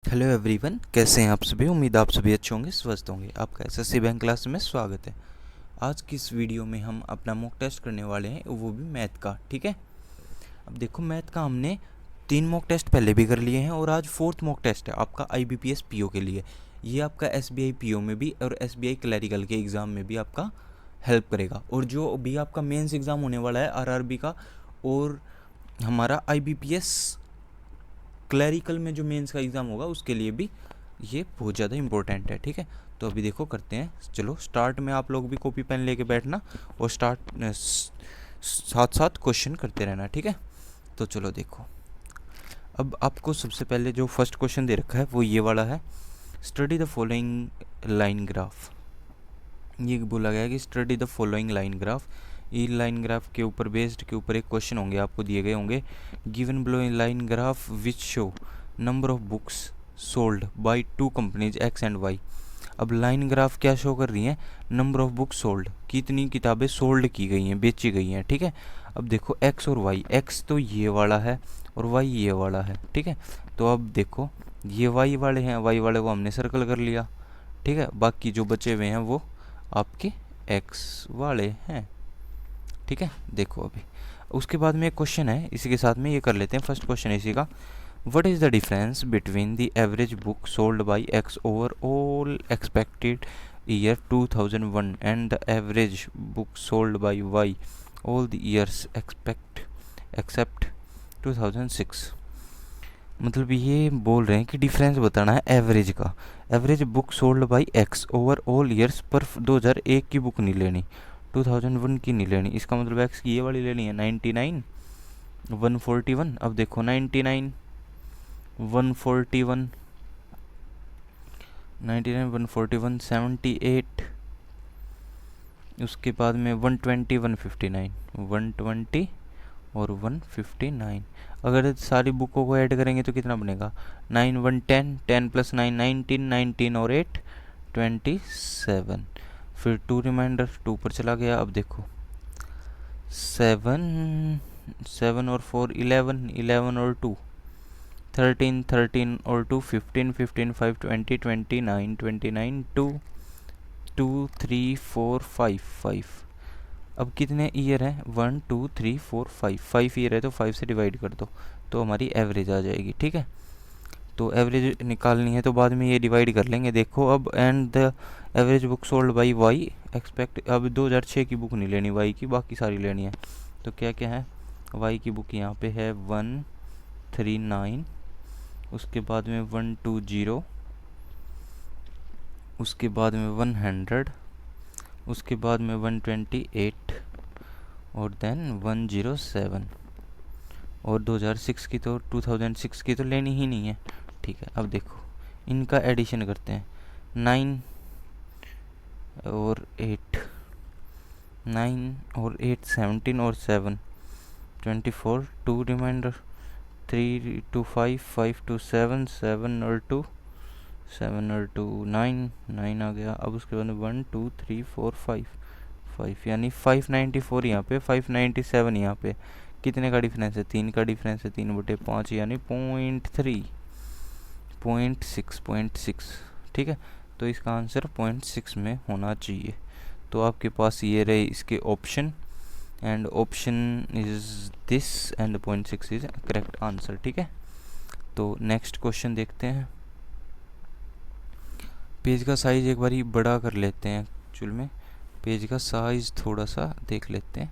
Hello everyone, कैसे हैं आप सभी। उम्मीद आप सभी अच्छे होंगे, स्वस्थ होंगे। आपका एसएससी बैंक क्लास में स्वागत है। आज की इस वीडियो में हम अपना मॉक टेस्ट करने वाले हैं, वो भी मैथ का। ठीक है, अब देखो मैथ का हमने 3 मॉक टेस्ट पहले भी कर लिए हैं और आज 4th मॉक टेस्ट है आपका आईबीपीएस पीओ के लिए। ये आपका एसबीआई पीओ में भी और एसबीआई क्लैरिकल के एग्ज़ाम में भी आपका हेल्प करेगा। और जो भी आपका मेंस एग्ज़ाम होने वाला है आरआरबी का और हमारा आईबीपीएस क्लैरिकल में जो मेंस का एग्ज़ाम होगा उसके लिए भी ये बहुत ज़्यादा इंपॉर्टेंट है। ठीक है, तो अभी देखो करते हैं। चलो स्टार्ट में आप लोग भी कॉपी पेन लेके बैठना और साथ साथ क्वेश्चन करते रहना। ठीक है, तो चलो देखो। अब आपको सबसे पहले जो फर्स्ट क्वेश्चन दे रखा है वो ये वाला है, study the following line graph. ये बोला गया है कि study the following line graph. ये लाइन ग्राफ के ऊपर बेस्ड के ऊपर एक क्वेश्चन होंगे, आपको दिए गए होंगे। Given below in line graph which show number of books sold by 2 companies X and Y. अब लाइन ग्राफ क्या शो कर रही है, नंबर ऑफ बुक्स सोल्ड, कितनी किताबें सोल्ड की गई हैं, बेची गई हैं। ठीक है, अब देखो एक्स और वाई, एक्स तो ये वाला है और वाई ये वाला है। ठीक है, तो अब देखो ये वाई वाले हैं, वाई वाले को हमने सर्कल कर लिया। ठीक है, बाकी जो बचे हुए हैं वो आपके एक्स वाले हैं। ठीक है, देखो अभी उसके बाद में एक क्वेश्चन है, इसी के साथ में ये कर लेते हैं। फर्स्ट क्वेश्चन इसी का, what is the difference between the average book sold by X over all expected year 2001 and the average book sold by Y all the years except 2006। मतलब ये बोल रहे हैं कि डिफरेंस बताना है एवरेज का। Average book sold by X over all years, पर 2001 की बुक नहीं लेनी, 2001 की नहीं लेनी। इसका मतलब एक्स की ये वाली लेनी है 99 141। अब देखो 99 141 99 141 78, उसके बाद में 120 159 120 और 159। अगर सारी बुकों को ऐड करेंगे तो कितना बनेगा, 9 1 10, 10 प्लस 9 19, 19 और 8 27। फिर 2 रिमाइंडर 2 पर चला गया। अब देखो 7 7 और 4 11, 11 और 2 13, 13 और 2 15, 15 5 20, 29, 29 2 2 3 4 5 5। अब कितने ईयर हैं, 1 2 3 4 5, 5 ईयर है तो 5 से डिवाइड कर दो तो हमारी एवरेज आ जाएगी। ठीक है, तो एवरेज निकालनी है तो बाद में ये डिवाइड कर लेंगे। देखो अब and the average book sold by Y expect, अब 2006 की बुक नहीं लेनी वाई की, बाकी सारी लेनी है। तो क्या क्या है, वाई की बुक यहाँ पे है 139, उसके बाद में 120, उसके बाद में 100, उसके बाद में 128 और देन 107। और 2006 की तो 2006 की तो लेनी ही नहीं है। ठीक है, अब देखो इनका एडिशन करते हैं, 9 और 8, 9 और 8 17 और 7 24, 2 रिमाइंडर 3 2 5 5 2 7 7 और 2 7 और 2 9 9 आ गया। अब उसके बाद 1 2 3 4 5 5 यानी 594 यहाँ पे, 597 यहाँ पे। कितने का डिफरेंस है, 3 का डिफरेंस है, 3/5 यानी 0.3 0.6 ठीक है, तो इसका आंसर 0.6 में होना चाहिए। तो आपके पास ये रहे इसके option, and option is this and 0.6 is correct answer. ठीक है, तो नेक्स्ट क्वेश्चन देखते हैं। पेज का साइज एक बार बड़ा कर लेते हैं, एक्चुअल में पेज का साइज थोड़ा सा देख लेते हैं।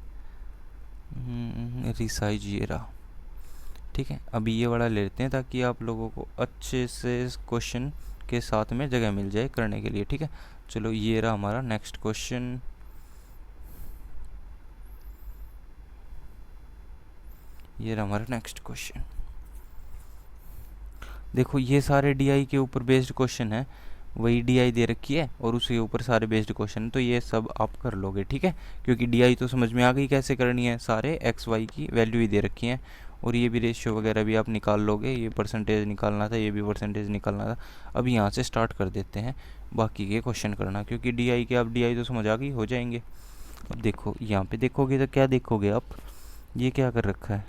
रिसाइज ये रहा। ठीक है, अभी ये वाला ले लेते हैं ताकि आप लोगों को अच्छे से क्वेश्चन के साथ में जगह मिल जाए करने के लिए। ठीक है, चलो ये रहा हमारा नेक्स्ट क्वेश्चन। ये रहा हमारा नेक्स्ट क्वेश्चन। देखो ये सारे डीआई के ऊपर बेस्ड क्वेश्चन है, वही डीआई दे रखी है और उसके ऊपर सारे बेस्ड क्वेश्चन, तो ये सब आप कर लोगे। ठीक है, क्योंकि डीआई तो समझ में आ गई कैसे करनी है, सारे एक्स वाई की वैल्यू ही दे रखी हैं और ये भी रेशियो वगैरह भी आप निकाल लोगे। ये परसेंटेज निकालना था, ये भी परसेंटेज निकालना था। अब यहाँ से स्टार्ट कर देते हैं बाकी के क्वेश्चन करना, क्योंकि डीआई के अब डीआई तो समझ आ गई, हो जाएंगे। अब देखो यहाँ पे देखोगे तो क्या देखोगे आप, ये क्या कर रखा है,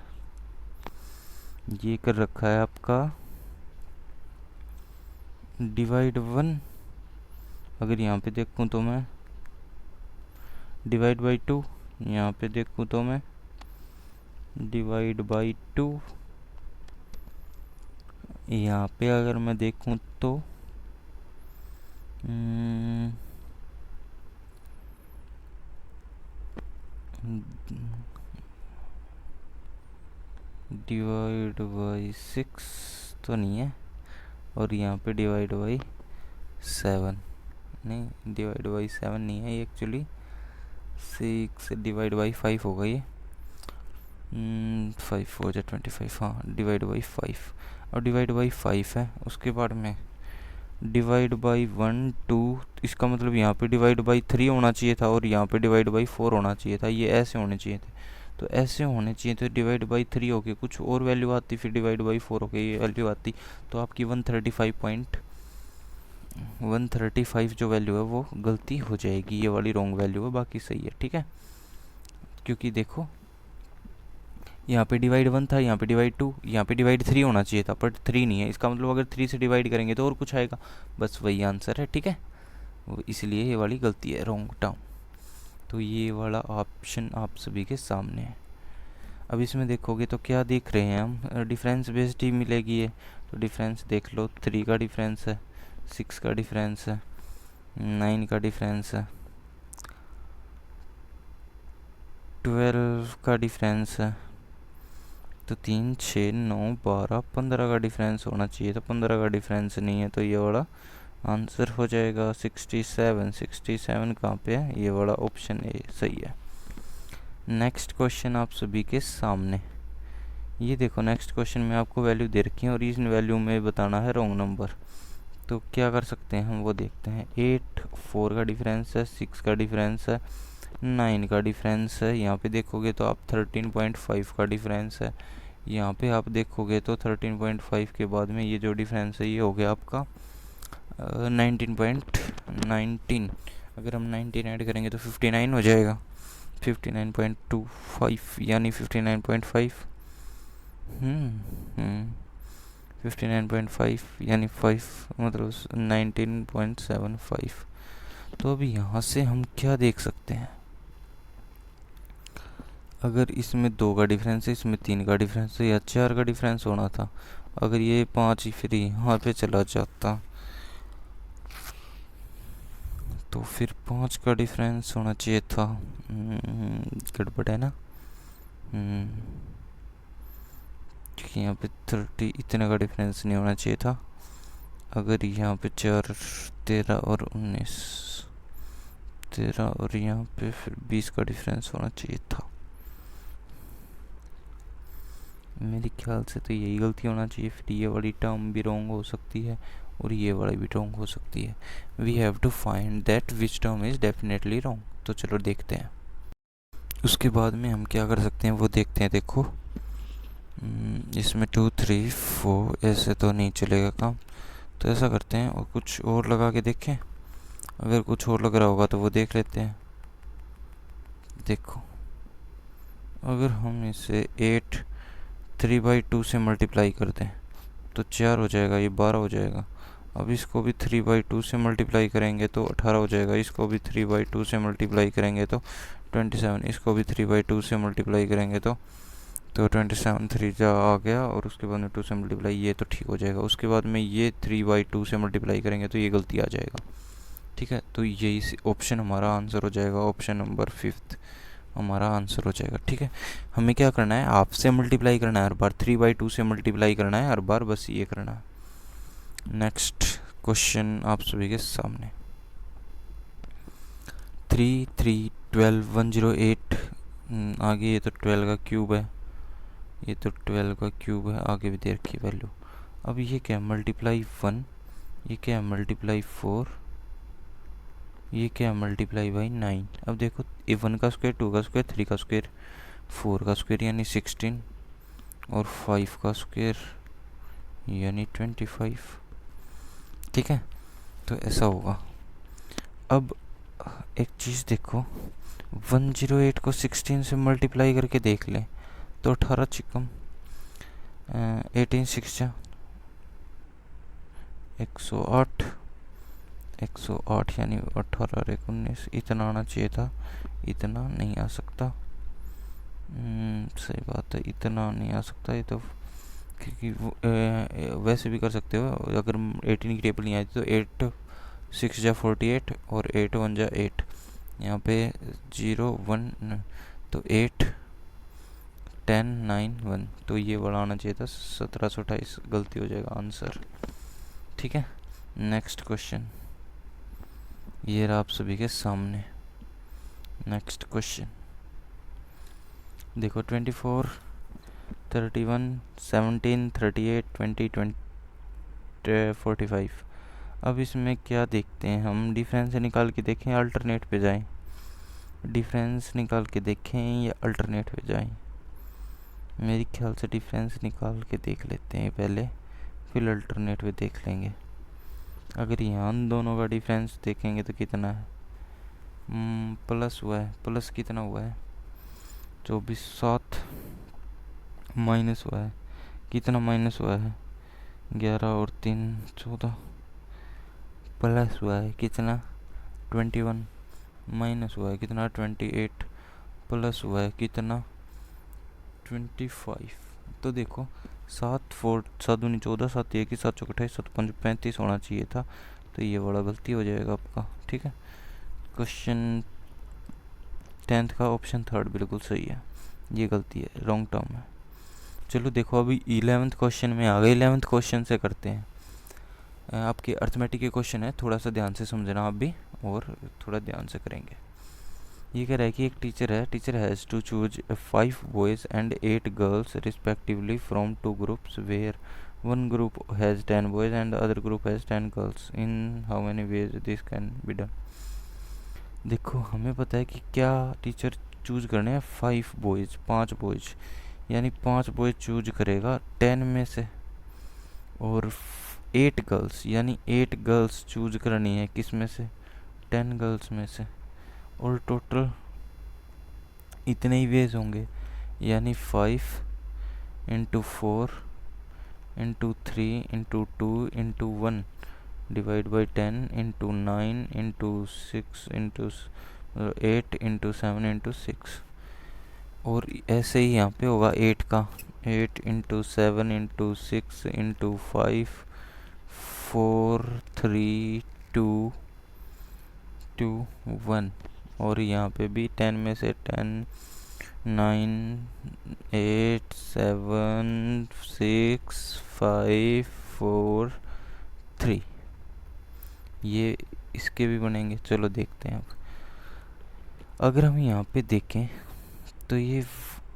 ये कर रखा है आपका डिवाइड 1, अगर यहाँ पे देखूँ तो मैं डिवाइड बाई 2, यहाँ पे देखूँ तो मैं डिवाइड बाई 2, यहाँ पे अगर मैं देखूँ तो डिवाइड बाई 6 तो नहीं है, और यहाँ पे डिवाइड बाई 7, नहीं डिवाइड बाई 7 नहीं है ये एक्चुअली 6 डिवाइड बाई 5 होगा ये। 5 4 जा 25, हाँ डिवाइड बाई 5, और डिवाइड बाई 5 है। उसके बाद में डिवाइड बाई 1 2, इसका मतलब यहाँ पे डिवाइड बाई 3 होना चाहिए था और यहाँ पे डिवाइड बाई 4 होना चाहिए था, ये ऐसे होने चाहिए थे। तो ऐसे होने चाहिए थे, डिवाइड बाई 3 होके कुछ और वैल्यू आती, फिर डिवाइड बाई 4 होके ये वैल्यू आती, तो आपकी 135 जो वैल्यू है वो गलती हो जाएगी, ये वाली रॉन्ग वैल्यू है, बाकी सही है। ठीक है, क्योंकि देखो यहाँ पे डिवाइड 1 था, यहाँ पे डिवाइड 2, यहाँ पे डिवाइड 3 होना चाहिए था, बट 3 नहीं है। इसका मतलब अगर 3 से डिवाइड करेंगे तो और कुछ आएगा, बस वही आंसर है। ठीक है, इसलिए ये वाली गलती है, रॉन्ग टर्म। तो ये वाला ऑप्शन आप सभी के सामने है। अब इसमें देखोगे तो क्या देख रहे हैं हम, डिफरेंस बेस्ड ही मिलेगी ये। तो डिफरेंस देख लो, 3 का डिफरेंस है, 6 का डिफरेंस है, 9 का डिफरेंस है, 12 का डिफरेंस है, तो 3 6 9 12 15 का डिफरेंस होना चाहिए, तो 15 का डिफरेंस नहीं है, तो ये वाला आंसर हो जाएगा 67 कहाँ पे है, ये वाला ऑप्शन ए सही है। नेक्स्ट क्वेश्चन आप सभी के सामने, ये देखो नेक्स्ट क्वेश्चन में आपको वैल्यू दे रखी है और इस वैल्यू में बताना है रॉन्ग नंबर। तो क्या कर सकते हैं हम वो देखते हैं। 8 4 का डिफरेंस है, 6 का डिफरेंस है, 9 का डिफरेंस है। यहाँ पे देखोगे तो आप 13.5 का डिफरेंस है। यहाँ पे आप देखोगे तो 13.5 के बाद में ये जो डिफरेंस है ये हो गया आपका 19.19। अगर हम 19 ऐड करेंगे तो 59 हो जाएगा, 59.25 यानी 59.5, 59.5 यानी 5 मतलब 19.75। तो अभी यहाँ से हम क्या देख सकते हैं, अगर इसमें 2 का डिफरेंस है, इसमें 3 का डिफरेंस है, या 4 का डिफरेंस होना था। अगर ये 5 ही फिर यहाँ पे चला जाता तो फिर 5 का डिफरेंस होना चाहिए था। गड़बड़ है ना, यहाँ पे 30 इतना का डिफरेंस नहीं होना चाहिए था। अगर यहाँ पे 4 13 और 19 13 और यहाँ पे फिर 20 का डिफरेंस होना चाहिए था। मेरे ख्याल से तो यही गलती होना चाहिए। फिर ये वाली टर्म भी रॉन्ग हो सकती है और ये वाली भी रॉन्ग हो सकती है। We have to find that which term is definitely wrong. तो चलो देखते हैं। उसके बाद में हम क्या कर सकते हैं वो देखते हैं। देखो इसमें 2 3 4 ऐसे तो नहीं चलेगा काम, तो ऐसा करते हैं और कुछ और लगा के देखें। अगर कुछ और लग रहा होगा तो वो देख लेते हैं। देखो अगर हम इसे 8 3/2 से मल्टीप्लाई कर दें तो 4 हो जाएगा, ये 12 हो जाएगा। अब इसको भी 3/2 से मल्टीप्लाई करेंगे तो 18 हो जाएगा। इसको भी 3/2 से मल्टीप्लाई करेंगे तो 27। इसको भी 3/2 से मल्टीप्लाई करेंगे तो 27 3 जा आ गया, और उसके बाद में 2 से मल्टीप्लाई, ये तो ठीक हो जाएगा। उसके बाद में ये 3/2 से मल्टीप्लाई करेंगे तो ये गलती आ जाएगा। ठीक है, तो यही ऑप्शन हमारा आंसर हो जाएगा। ऑप्शन नंबर 5 हमारा आंसर हो जाएगा। ठीक है, हमें क्या करना है, हाफ से मल्टीप्लाई करना है हर बार, 3/2 से मल्टीप्लाई करना है हर बार, बस ये करना है। नेक्स्ट क्वेश्चन आप सभी के सामने 3 3 12 108। आगे ये तो 12 का क्यूब है, ये तो 12 का क्यूब है, आगे भी दे रखी वैल्यू। अब ये क्या है, मल्टीप्लाई 1, ये क्या है मल्टीप्लाई 4, ये क्या है मल्टीप्लाई बाई 9। अब देखो 1 का स्क्वायर, 2 का स्क्वायर, 3 का स्क्वायर, 4 का स्क्वायर यानी 16, और 5 का स्क्वायर यानी 25। ठीक है, तो ऐसा होगा। अब एक चीज़ देखो, 108 को 16 से मल्टीप्लाई करके देख लें तो 18 चिकम 18 6 जा 108, 108 यानी 18 और 19 इतना आना चाहिए था, इतना नहीं आ सकता। सही बात है, इतना नहीं आ सकता ये तो, क्योंकि वैसे भी कर सकते हो। अगर 18 की टेबल नहीं आई तो 8 6 जा 48 और 8 1 जा 8, यहाँ पे 0 1 तो 8 10 9 1, तो ये वाला आना चाहिए था 1728, गलती हो जाएगा आंसर। ठीक है, नेक्स्ट क्वेश्चन ये रहा आप सभी के सामने। नेक्स्ट क्वेश्चन देखो, 24 31 17 38 20 45। अब इसमें क्या देखते हैं हम, डिफरेंस निकाल के देखें, अल्टरनेट पे जाएं। डिफरेंस निकाल के देखें या अल्टरनेट पे जाएं। मेरे ख्याल से डिफरेंस निकाल के देख लेते हैं पहले, फिर अल्टरनेट पे देख लेंगे। अगर यहाँ दोनों का डिफरेंस देखेंगे तो कितना है, प्लस हुआ है, प्लस कितना हुआ है 24 7, माइनस हुआ है, कितना माइनस हुआ है 11 और 3 14, प्लस हुआ है कितना 21, माइनस हुआ है कितना 28, प्लस हुआ है कितना 25। तो देखो 7 4 7 दूनी 14, 7 1 7 चौक 28, 7 5 35 होना चाहिए था, तो ये बड़ा गलती हो जाएगा आपका। ठीक है, क्वेश्चन 10th का ऑप्शन 3 बिल्कुल सही है, ये गलती है, रॉन्ग टर्म है। चलो देखो अभी 11th क्वेश्चन में आ गए। 11th क्वेश्चन से करते हैं, आपके अर्थमेटिक के क्वेश्चन है, थोड़ा सा ध्यान से समझना आप भी, और थोड़ा ध्यान से करेंगे। ये कह रहा है कि एक टीचर है, teacher has to choose 5 boys and 8 girls respectively from 2 groups where one group has 10 boys and other group has 10 girls, in how many ways this can be done. देखो हमें पता है कि क्या टीचर चूज करने हैं 5 boys, 5 boys, यानी 5 boys choose करेगा 10 में से, और 8 गर्ल्स यानी 8 गर्ल्स चूज करनी है किस में से, 10 गर्ल्स में से, और टोटल इतने ही वेज होंगे, यानी 5 into 4 into 3 into 2 into 1 divide by 10 into 9 into 6 into 8 into 7 into 6। और ऐसे ही यहाँ पे होगा 8 का, 8 इंटू 7 इंटू 6 इंटू 5 4 3 2 2 1, और यहाँ पे भी 10 में से 10 9 8 7 6 5 4 3, ये इसके भी बनेंगे। चलो देखते हैं अब। अगर हम यहाँ पे देखें तो ये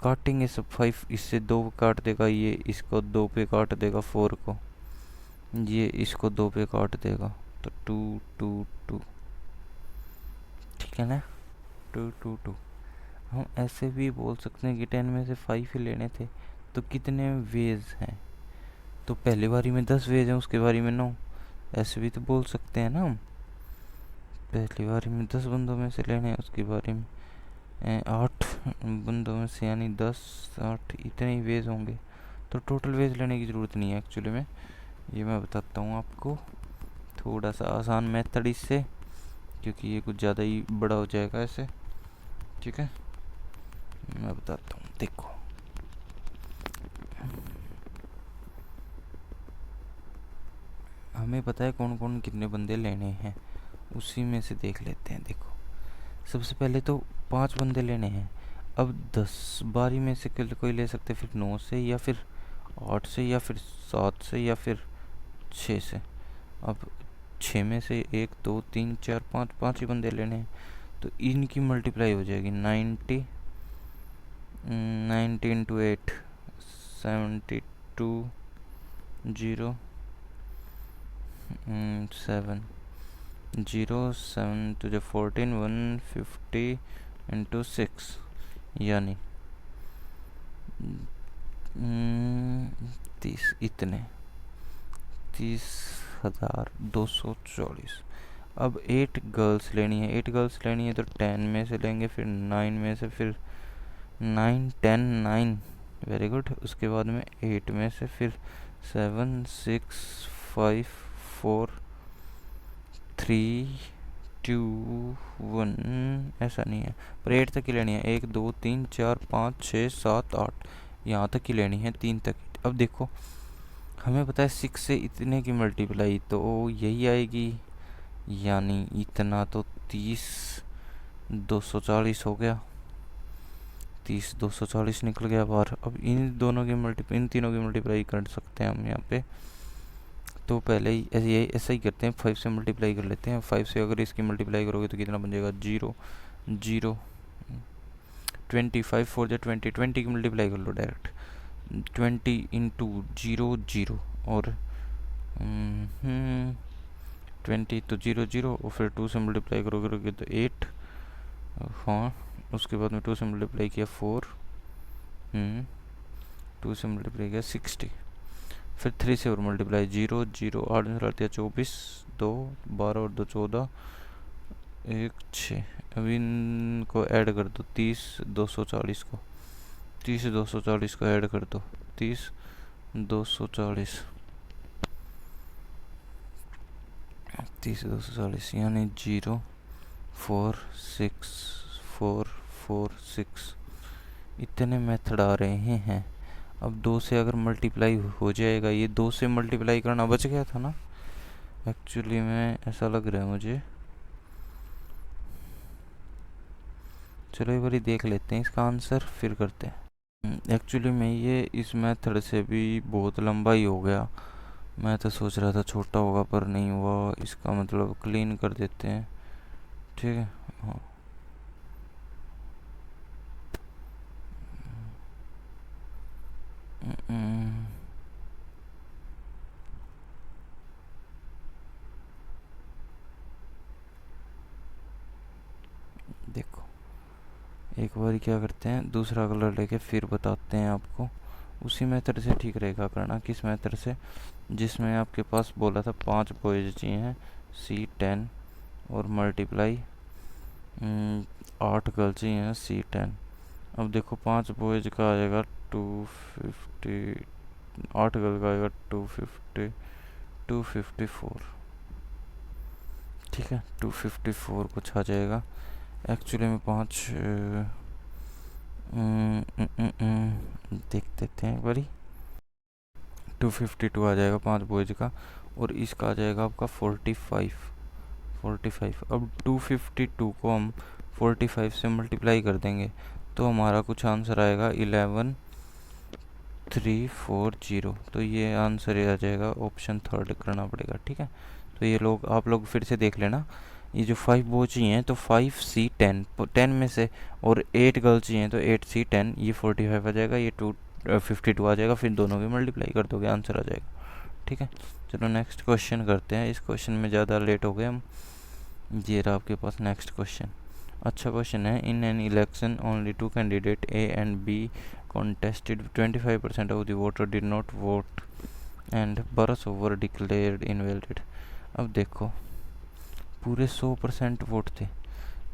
काटेंगे सब 5, इससे 2 काट देगा, ये इसको 2 पे काट देगा 4 को, ये इसको 2 पे काट देगा, तो 2 2 2, ठीक है ना, 2 2 2। हम ऐसे भी बोल सकते हैं कि 10 में से 5 ही लेने थे, तो कितने वेज हैं, तो पहली बारी में 10 वेज हैं, उसके बारी में 9, ऐसे भी तो बोल सकते हैं ना हम। पहली बारी में 10 बंदों में से लेने हैं, उसकी बारी में 8 बंदों में से, यानी 10 8 इतने ही वेज होंगे, तो टोटल वेज लेने की ज़रूरत नहीं है एक्चुअली में। ये मैं बताता हूँ आपको थोड़ा सा आसान मेथड इससे, क्योंकि ये कुछ ज़्यादा ही बड़ा हो जाएगा ऐसे। ठीक है, मैं बताता हूँ, देखो हमें पता है कौन कौन कितने बंदे लेने हैं, उसी में से देख लेते हैं। देखो सबसे पहले तो 5 बंदे लेने हैं, अब 10 बारी में से कोई ले सकते, फिर 9 से या फिर 8 से या फिर 7 से या फिर 6 से। अब 6 में से 1 2 3 4 5 5 ही बंदे लेने हैं, तो इनकी मल्टीप्लाई हो जाएगी 90 90 इंटू 8 72 0 7 0 7 to the 14 150 इंटू 6, यानी 30, इतने 30,240। अब 8 गर्ल्स लेनी है, 8 गर्ल्स लेनी है तो 10 में से लेंगे, फिर 9 में से, फिर 9 10 9, वेरी गुड। उसके बाद में 8 में से, फिर 7 6 5 4 3 2 1, ऐसा नहीं है, पर 8 तक ही लेनी है। 1 2 3 4 5 6 7 8, यहाँ तक ही लेनी है, 3 तक। अब देखो हमें पता है 6 से इतने की मल्टीप्लाई तो यही आएगी, यानी इतना तो 30 240 हो गया, 30 240 निकल गया बाहर। अब इन तीनों की मल्टीप्लाई कर सकते हैं हम यहाँ पे। तो पहले ही ऐसा ही करते हैं, 5 से मल्टीप्लाई कर लेते हैं। 5 से अगर इसकी मल्टीप्लाई करोगे तो कितना बन जाएगा, 0 0 25 4 20 20 की मल्टीप्लाई कर लो डायरेक्ट, 20 इंटू 0 0 और 20 तो 0 0 और फिर 2 से मल्टीप्लाई करोगे तो 8, हाँ उसके बाद में 2 से मल्टीप्लाई किया 4, 2 से मल्टीप्लाई किया 60, फिर 3 से और मल्टीप्लाई 0 0 8 में दिया 24 2 12 और 2 14 1 6। अब इनको ऐड कर दो, 30 240 को, 30 240 को ऐड कर दो, 30 240 30 240 यानी 0 4 6 4 4 6, इतने मेथड आ रहे हैं। अब 2 से अगर मल्टीप्लाई हो जाएगा, ये 2 से मल्टीप्लाई करना बच गया था ना एक्चुअली में, ऐसा लग रहा है मुझे। चलो एक बार देख लेते हैं इसका आंसर, फिर करते हैं। एक्चुअली में ये इस मेथड से भी बहुत लंबा ही हो गया, मैं तो सोच रहा था छोटा होगा पर नहीं हुआ। इसका मतलब क्लीन कर देते हैं, ठीक है। हाँ देखो एक बार क्या करते हैं, दूसरा कलर लेके फिर बताते हैं आपको। उसी मेथड से ठीक रहेगा करना। किस मेथड से, जिसमें आपके पास बोला था 5 बॉयज चाहिए हैं C10 और मल्टीप्लाई 8 गर्ल चाहिए हैं C10। अब देखो 5 बॉयज का आ जाएगा 250, 8 गर्ल का आएगा 250 254, ठीक है 254 कुछ आ जाएगा। एक्चुअली में 5 देख देते हैं एक बारी, 252 आ जाएगा 5 बॉयज का, और इसका आ जाएगा आपका 45। अब 252 को हम 45 से मल्टीप्लाई कर देंगे तो हमारा कुछ आंसर आएगा 11340। तो ये आंसर आ जाएगा, ऑप्शन 3 करना पड़ेगा, ठीक है। तो ये लोग आप लोग फिर से देख लेना, ये जो 5 बॉय चाहिए तो 5C10 10 में से, और 8 गर्ल चाहिए तो 8C10, ये 45 आ जाएगा, ये 252 आ जाएगा, फिर दोनों की मल्टीप्लाई कर दोगे आंसर आ जाएगा, ठीक है। चलो नेक्स्ट क्वेश्चन करते हैं। इस क्वेश्चन में ज़्यादा लेट हो गए हम, ये रहा आपके पास नेक्स्ट क्वेश्चन। अच्छा क्वेश्चन है, in an election only 2 candidate A and B contested, 25% of the voter did not vote and 1200 were declared invalid। अब देखो पूरे 100% वोट थे,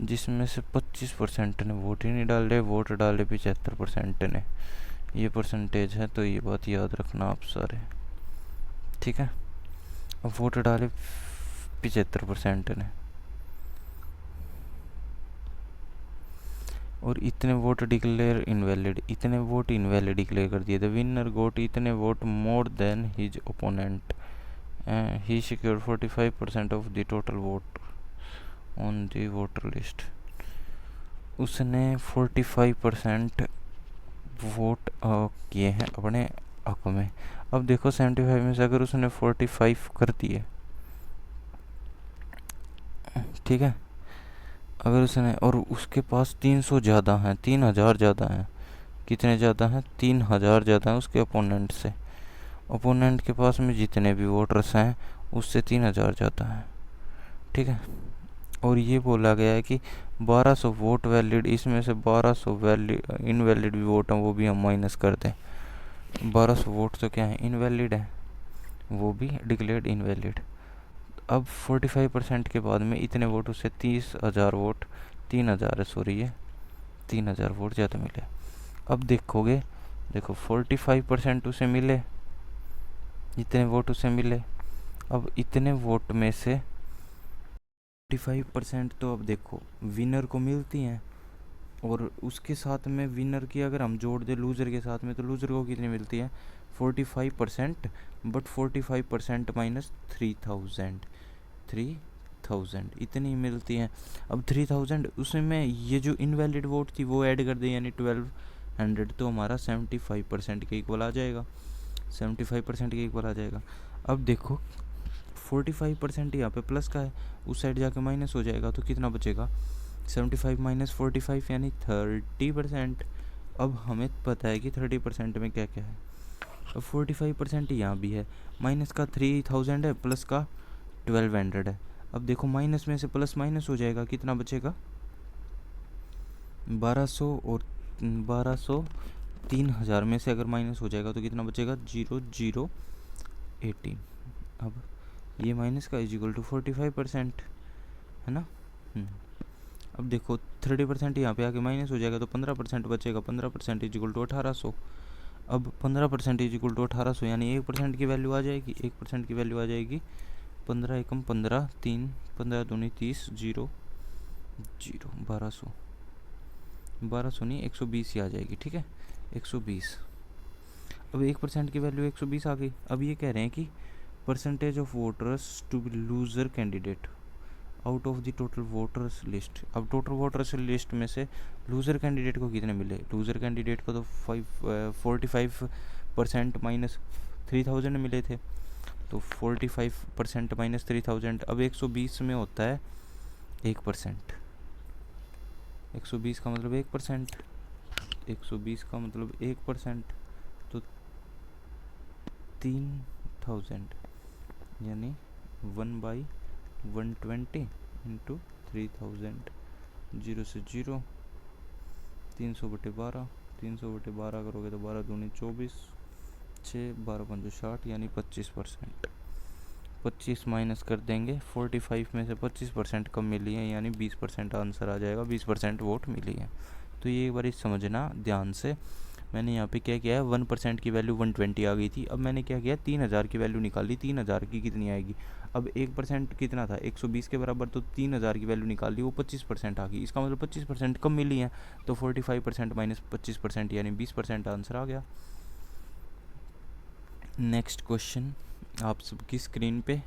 जिसमें से 25% ने वोट ही नहीं डाले, वोट डाले 75% ने। ये परसेंटेज है, तो ये बात याद रखना आप सारे, ठीक है। अब वोट डाले 75% ने, और इतने वोट डिक्लेयर इनवैलिड, इतने वोट इनवैलिड डिक्लेयर कर दिए। द विनर गोट इतने vote more than his opponent, he secured 45% of the total vote on the voter list. उसने 45% वोट किए हैं अपने हक में। अब देखो 75 में से अगर उसने 45 कर दिए, ठीक है, अगर उसने, और उसके पास 300 ज़्यादा हैं, 3000 ज़्यादा हैं, कितने ज़्यादा हैं, 3000 ज़्यादा हैं उसके अपोनेंट से। अपोनेंट के पास में जितने भी वोटर्स हैं उससे 3000 ज़्यादा हैं, ठीक है। और ये बोला गया है कि 1200 वोट वैलिड, इसमें से 1200 वैलिड इनवैलिड भी वोट हैं, वो भी हम माइनस कर दें। 1200 वोट तो क्या है, इनवैलिड है, वो भी डिक्लेयर्ड इनवैलिड। अब 45% के बाद में इतने वोट, उससे 30,000 वोट, 3000 है सॉरी, ये 3000 वोट ज़्यादा मिले। अब देखोगे, देखो 45% उसे मिले, इतने वोट उसे मिले, अब इतने वोट में से 45% तो अब देखो विनर को मिलती हैं, और उसके साथ में विनर की अगर हम जोड़ दें लूज़र के साथ में, तो लूज़र को कितनी मिलती है 45%। बट 45% माइनस 3000 इतनी मिलती हैं। अब 3000 उसमें ये जो इनवैलिड वोट थी वो ऐड कर दें, यानी 1200, तो हमारा 75% के इक्वल आ जाएगा, 75% के इक्वल आ जाएगा। अब देखो 45% यहाँ पे प्लस का है, उस साइड जाके माइनस हो जाएगा, तो कितना बचेगा 75 माइनस 45 यानी 30%। अब हमें पता है कि 30% में क्या क्या है। अब 45% यहाँ भी है, माइनस का 3000 है, प्लस का 1200 है। अब देखो माइनस में से प्लस माइनस हो जाएगा, कितना बचेगा 1200, और 1200 3000 में से अगर माइनस हो जाएगा तो कितना बचेगा 0018। अब ये माइनस का इज इक्वल टू 45% है ना। अब देखो 30% यहाँ पे आके माइनस हो जाएगा तो 15% बचेगा, 15% इज इक्वल टू 1800। अब 15% इज इक्वल टू 1800 यानी 1% की वैल्यू आ जाएगी, 1% की वैल्यू आ जाएगी 15 एकम 15, 3 15 दूनी 30, 0 0 1200 नहीं 120 ही आ जाएगी, ठीक है 120। अब 1% की वैल्यू 120 आ गई। अब ये कह रहे हैं कि percentage of voters to be loser candidate out of the total voters list. अब टोटल वोटर्स लिस्ट में से लूज़र कैंडिडेट को कितने मिले, लूज़र कैंडिडेट को तो 45% माइनस 3000 मिले थे, तो 45% माइनस 3000। अब 120 में होता है 1%, 120 का मतलब 1%, 120 का मतलब 1%, तो 3000 यानी 1/120 इंटू 3000, 0 से 0, 300/12, 300/12 करोगे तो 12 दूनी 24, 6 12 पंचो 60 यानी 25%। 25 माइनस कर देंगे 45 में से 25% कम मिली है, यानी 20% आंसर आ जाएगा, 20% वोट मिली है। तो ये एक बार समझना ध्यान से। मैंने यहाँ पे क्या किया है 1% की वैल्यू 120 आ गई थी, अब मैंने क्या किया 3000 की वैल्यू निकाली, 3000 की कितनी आएगी। अब 1% कितना था 120 के बराबर, तो 3000 की वैल्यू निकाल ली, वो 25% आ गई, इसका मतलब 25% कम मिली है, तो 45% माइनस 25% यानी 20% आंसर आ गया। नेक्स्ट क्वेश्चन आप सबकी स्क्रीन पे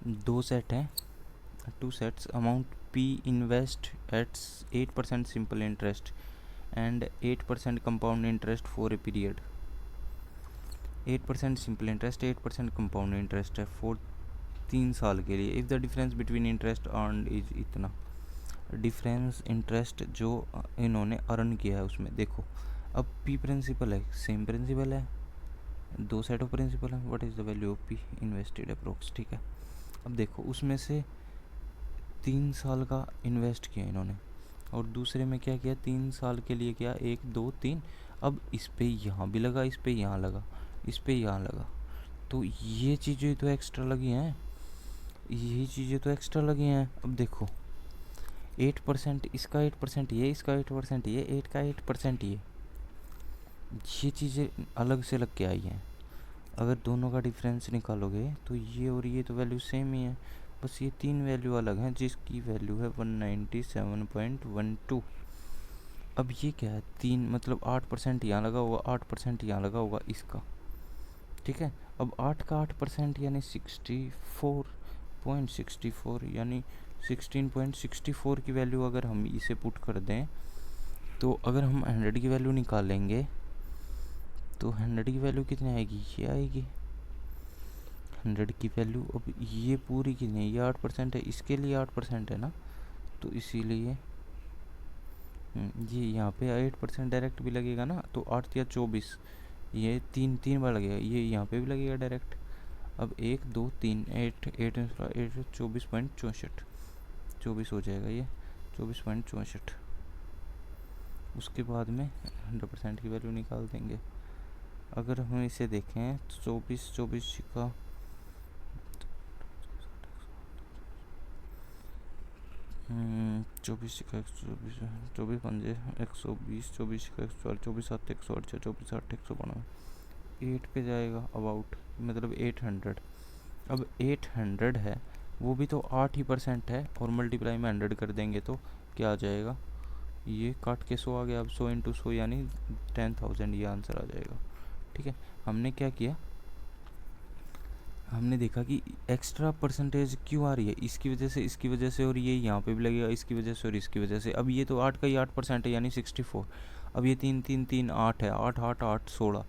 दो सेट हैं, 2 sets, amount P invest at 8% simple interest and 8% compound interest for a period। 8% simple interest, 8% compound interest है फॉर 3 साल के लिए। If the difference between interest earned is इतना, डिफरेंस इंटरेस्ट जो इन्होंने अर्न किया है उसमें देखो। अब पी प्रिंसिपल है, सेम प्रिंसिपल है, दो सेट ऑफ प्रिंसिपल है, what is the value of P invested approx, ठीक है। अब देखो उसमें से 3 साल का इन्वेस्ट किया इन्होंने, और दूसरे में क्या किया 3 साल के लिए किया 1 2 3। अब इस पे यहाँ भी लगा, इस पे यहाँ लगा, इस पे यहाँ लगा, तो ये चीज़ें तो एक्स्ट्रा लगी हैं, यही चीज़ें तो एक्स्ट्रा लगी हैं। अब देखो 8% इसका, 8% ये, इसका 8% ये, 8 का 8% ये चीज़ें अलग से लग के आई हैं। अगर दोनों का डिफरेंस निकालोगे तो ये और ये तो वैल्यू सेम ही है, बस ये 3 वैल्यू अलग हैं जिसकी वैल्यू है 197.12। अब ये क्या है 3 मतलब 8% यहाँ लगा होगा, 8% यहाँ लगा होगा इसका, ठीक है। अब 8 का 8% यानी 64.64 यानी 16.64 की वैल्यू अगर हम इसे पुट कर दें, तो अगर हम 100 की वैल्यू निकालेंगे तो 100 की वैल्यू कितनी आएगी, ये आएगी 100 की वैल्यू। अब ये पूरी कितनी है, ये 8% है, इसके लिए 8% है ना, तो इसीलिए ये यहाँ पे 8% डायरेक्ट भी लगेगा ना, तो 8 या 24, ये 3 बार लगेगा, ये यहाँ पे भी लगेगा डायरेक्ट। अब 1 2 3 8 8 8 24.64, 24 हो जाएगा ये 24.64। उसके बाद में 100% की वैल्यू निकाल देंगे। अगर हम इसे देखें तो 24 का 24 का 124, 24 पंजे 120, 24 का 140, 24 7 108, 24 8 192, 8 पे जाएगा अबाउट, मतलब 800। अब 800 है, वो भी तो 8% है, और मल्टीप्लाई में 100 कर देंगे तो क्या आ जाएगा, ये काट के 100 आ गया। अब 100 इंटू 100 यानी 10,000, ये आंसर आ जाएगा। ठीक है, हमने क्या किया, हमने देखा कि एक्स्ट्रा परसेंटेज क्यों आ रही है, इसकी वजह से, इसकी वजह से, और ये यहाँ पे भी लगेगा इसकी वजह से और इसकी वजह से। अब ये तो 8 का ही 8% है यानी 64। अब ये 3 3 3 8 है, 8 8 8 16,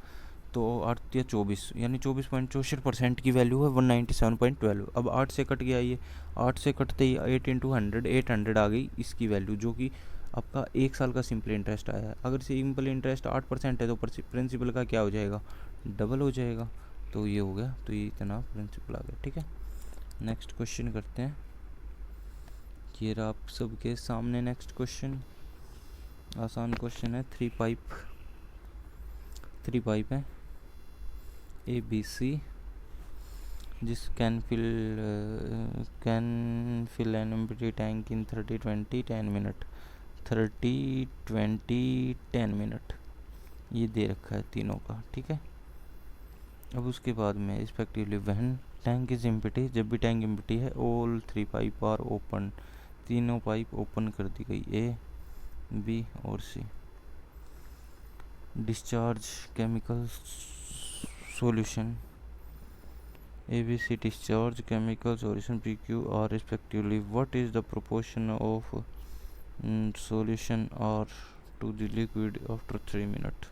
तो 8 या 24 यानी 24.64% की वैल्यू है 197.12। अब 8 से कट गया, ये 8 से कटते ही 8 इंटू 100, 800 आ गई इसकी वैल्यू, जो कि आपका 1 साल का सिंपल इंटरेस्ट आया है। अगर सिंपल इंटरेस्ट 8% है तो प्रिंसिपल का क्या हो जाएगा, डबल हो जाएगा। तो ये हो गया, तो ये इतना प्रिंसिपल आ गया। ठीक है, नेक्स्ट क्वेश्चन करते हैं। ये रहा आप सबके सामने नेक्स्ट क्वेश्चन, आसान क्वेश्चन है। थ्री पाइप है ABC, जिस can fill an empty tank in 30 20 10 minute, 30 20 10 minute, ये दे रखा है तीनों का। ठीक है, अब उसके बाद में respectively when tank is empty, जब भी टैंक एम्प्टी है, ऑल 3 पाइप आर ओपन, तीनों पाइप ओपन कर दी गई, A B और C। Discharge chemical solution ABC discharge chemical solution PQ are respectively. What is the proportion of solution R to the liquid after 3 minutes?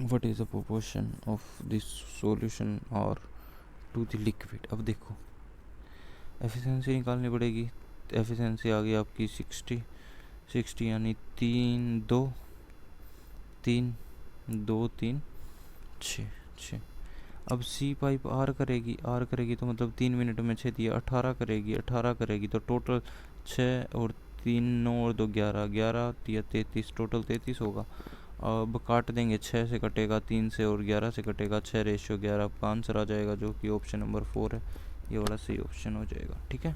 What is the proportion of this solution R to the liquid? अब देखो efficiency निकालनी पड़ेगी। Efficiency आ गई आपकी 60 यानी 3 2 3 2 3 6। अब C pipe R करेगी तो मतलब 3 मिनट में 6 दिया, 18 करेगी तो टोटल 6 और 3 9 और 2 11, 11 या 33, टोटल 33 होगा। अब काट देंगे, 6 से कटेगा 3 से और 11 से कटेगा 6 रेशियो 11। आपका आंसर आ जाएगा जो कि ऑप्शन नंबर 4 है, ये वाला सही ऑप्शन हो जाएगा। ठीक है,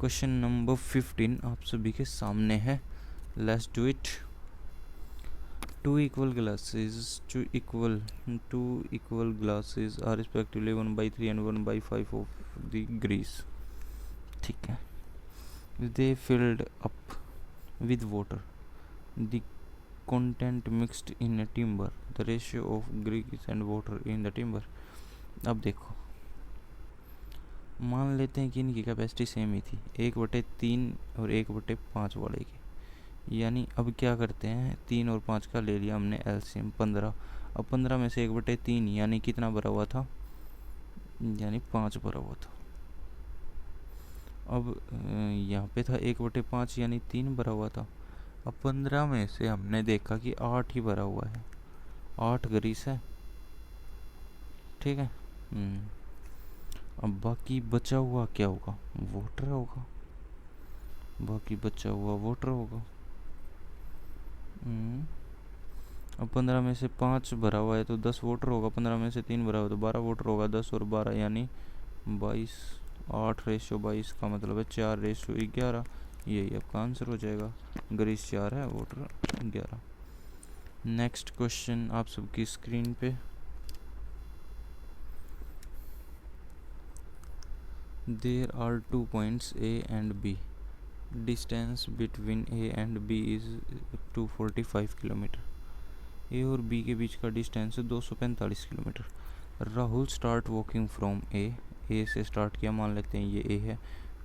क्वेश्चन नंबर 15 आप सभी के सामने है। Let's do it. Two equal glasses are respectively 1/3 and 1/5 of the grease. ठीक है, they filled up with water, the content mixed in a timber, the ratio of grease and water in the timber. अब देखो, मान लेते हैं कि इनकी capacity same ही थी, 1/3 और 1/5 वाले की, यानी अब क्या करते हैं, 3 और 5 का ले लिया हमने एलसीएम 15। अब 15 में से 1/3 यानी कितना भरा हुआ था, यानी 5 भरा हुआ था। अब यहाँ पे था 1/5 यानी 3 भरा हुआ था। अब 15 में से हमने देखा कि 8 ही भरा हुआ है, 8 ग्रीस है। ठीक है, अब बाकी बचा हुआ क्या होगा, वाटर होगा, बाकी बचा हुआ वाटर होगा। अब 15 में से 5 भरा हुआ है तो 10 वाटर होगा, 15 में से 3 भरा हुआ तो 12 वाटर होगा, 10 और 12 यानी 22, 8 रेशियो 22 का मतलब है 4 रेशियो 11, यही आपका आंसर हो जाएगा। ग्रीस 4 है, वाटर 11। नेक्स्ट क्वेश्चन आप सबकी स्क्रीन पे, there are 2 points A and B, distance between A and B is 245 kilometre. A और बी के बीच का डिस्टेंस है 245 kilometre. Rahul start walking from A से स्टार्ट किया, मान लेते हैं ये ए है,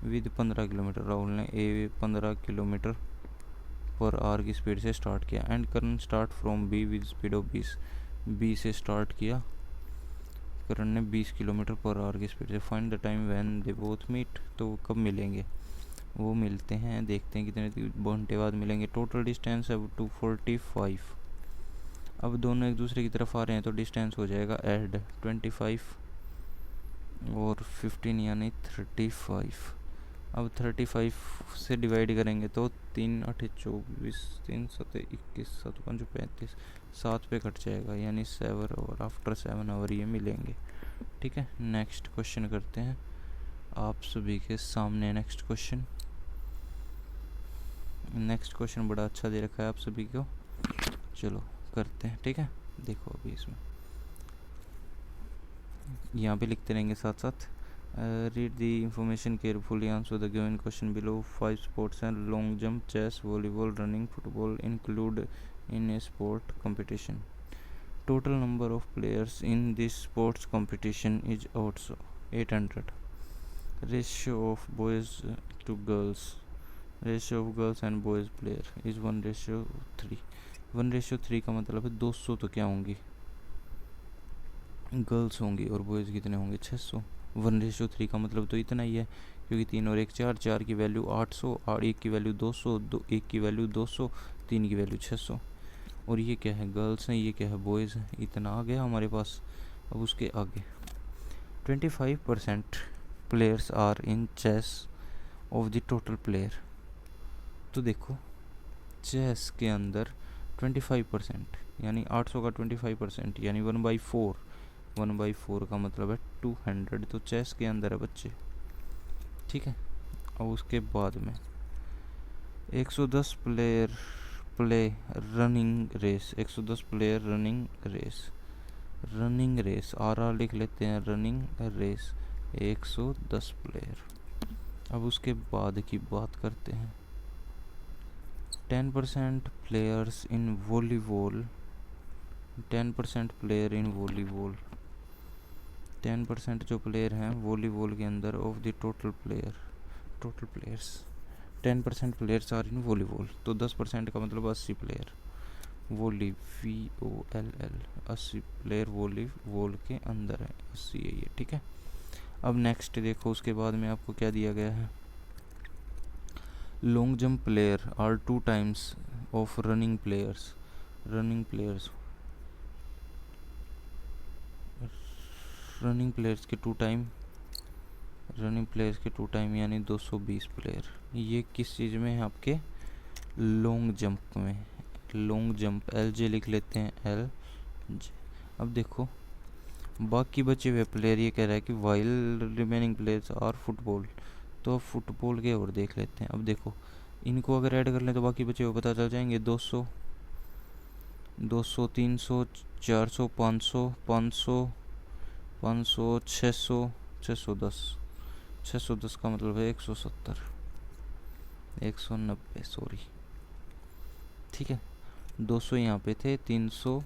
विद 15 किलोमीटर। राहुल ने ए 15 किलोमीटर पर आवर की स्पीड से स्टार्ट किया। And Karan start from B with speed of 20, B से स्टार्ट किया करण ने 20 किलोमीटर पर आवर की स्पीड से। Find the time when they both meet, तो कब मिलेंगे, वो मिलते हैं, देखते हैं कितने घंटे बाद मिलेंगे। टोटल डिस्टेंस है 245। अब दोनों एक दूसरे की तरफ आ रहे हैं तो डिस्टेंस हो जाएगा ऐड 25 और 15 यानी 35। अब 35 से डिवाइड करेंगे तो 3 8 24, 3 7 21, 7 5 35, 7 पे कट जाएगा यानी 7 और आफ्टर 7 आवर ये मिलेंगे। ठीक है, नेक्स्ट क्वेश्चन करते हैं आप सभी के सामने। नेक्स्ट क्वेश्चन बड़ा अच्छा दे रखा है आप सभी को, चलो करते हैं। ठीक है, देखो अभी इसमें यहाँ पे लिखते रहेंगे साथ साथ। Read the information carefully, answer the given question below. 5 sports हैं, long jump, chess, volleyball, running, football include in a sport competition. Total number of players in this sports competition is also 800. Ratio of boys to girls, ratio of girls and boys player is 1:3. 1:3 का मतलब है 200 तो क्या होंगी, girls होंगी, और boys कितने होंगे, 600। 1:3 का मतलब तो इतना ही है, क्योंकि 3 और 1 4, 4 की वैल्यू 800, और 1 की वैल्यू 200, 1 की वैल्यू 200, 3 की वैल्यू 600। और ये क्या है, गर्ल्स हैं, ये क्या है, बॉयज़ हैं। इतना आ गया हमारे पास। अब उसके आगे 25% players are in chess of the total player. तो देखो चेस के अंदर 25% यानी 800 का 25% यानी 1/4। 1/4 का मतलब है 200। तो चेस के अंदर है बच्चे, ठीक है। और उसके बाद में 110 player play running race. 110 player running race, running race are लिख लेते हैं, रनिंग रेस 110 प्लेयर। अब उसके बाद की बात करते हैं 10% players in volleyball. 10% player in volleyball, 10% जो प्लेयर हैं वॉलीबॉल के अंदर of the total players. 10% players are in volleyball, तो 10% का मतलब 80 player. Volley VOLL 80 player volleyball के अंदर है, 80 है ये, ठीक है। अब नेक्स्ट देखो, उसके बाद में आपको क्या दिया गया है। Long jump player are 2 times of running players. Running players के 2 टाइम, रनिंग प्लेयर्स के 2 टाइम यानी 220 प्लेयर। ये किस चीज़ में है आपके, लॉन्ग जंप में। लॉन्ग जंप LJ लिख लेते हैं, LJ। अब देखो बाकी बचे हुए प्लेयर, ये कह रहा है कि while remaining players are football. तो फुटबॉल के और देख लेते हैं। अब देखो इनको अगर ऐड कर लें तो बाकी बचे हुए पता चल जाएंगे। 200, 200, 300, 400, 500, 500, 500, 600, 610। 610 का मतलब है 170, 190 सॉरी, ठीक है। 200 यहाँ पे थे, 300,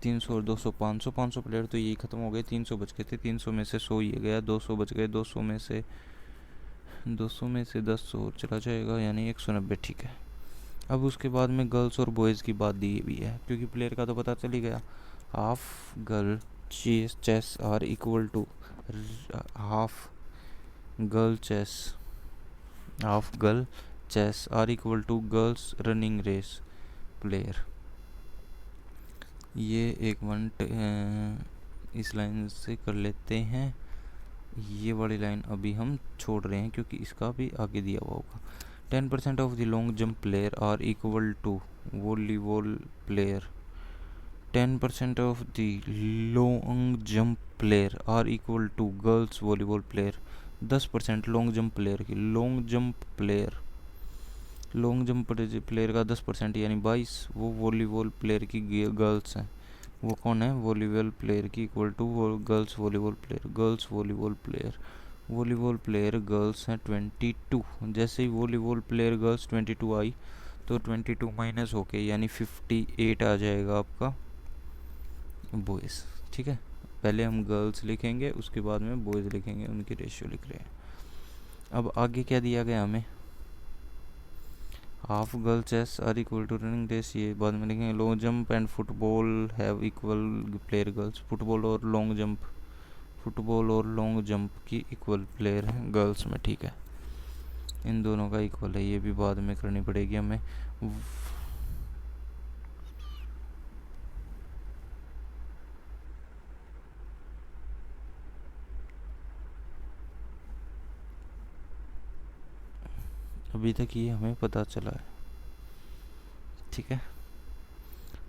300 और 200, 500। 500 प्लेयर तो यही ख़त्म हो गए, 300 बच गए थे। 300 में से 100 ये गया, 200 बच गए। 200 में से 10 और चला जाएगा यानी 190, ठीक है। अब उसके बाद में गर्ल्स और बॉयज़ की बात दी भी है, क्योंकि प्लेयर का तो पता चल ही गया। Half girl chess are equal to half girl chess are equal to girls running race player. ये एक मिनट इस लाइन से कर लेते हैं। ये वाली लाइन अभी हम छोड़ रहे हैं क्योंकि इसका भी आगे दिया हुआ होगा। 10% of the long jump player are equal to volleyball player. 10% of the long jump player are equal to girls volleyball player. 10% long jump player की, लॉन्ग जंप प्लेयर का 10% यानी 22 वो वॉलीबॉल प्लेयर की गर्ल्स हैं। वो कौन है, वॉलीबॉल प्लेयर की equal to girls volleyball player girls हैं 22। जैसे ही वॉलीबॉल प्लेयर गर्ल्स 22 आई तो 22 माइनस होके यानी 58 आ जाएगा आपका बॉयज़, ठीक है। पहले हम गर्ल्स लिखेंगे, उसके बाद में बॉयज़ लिखेंगे, उनकी रेशियो लिख रहे हैं। अब आगे क्या दिया गया हमें, half girl chess are equal to running race, ये बाद में लिखेंगे। Long jump and football have equal player girls. फुटबॉल और लॉन्ग जंप की इक्वल प्लेयर हैं गर्ल्स में, ठीक है। इन दोनों का इक्वल है, ये भी बाद में करनी पड़ेगी हमें। अभी तक ये हमें पता चला है, ठीक है।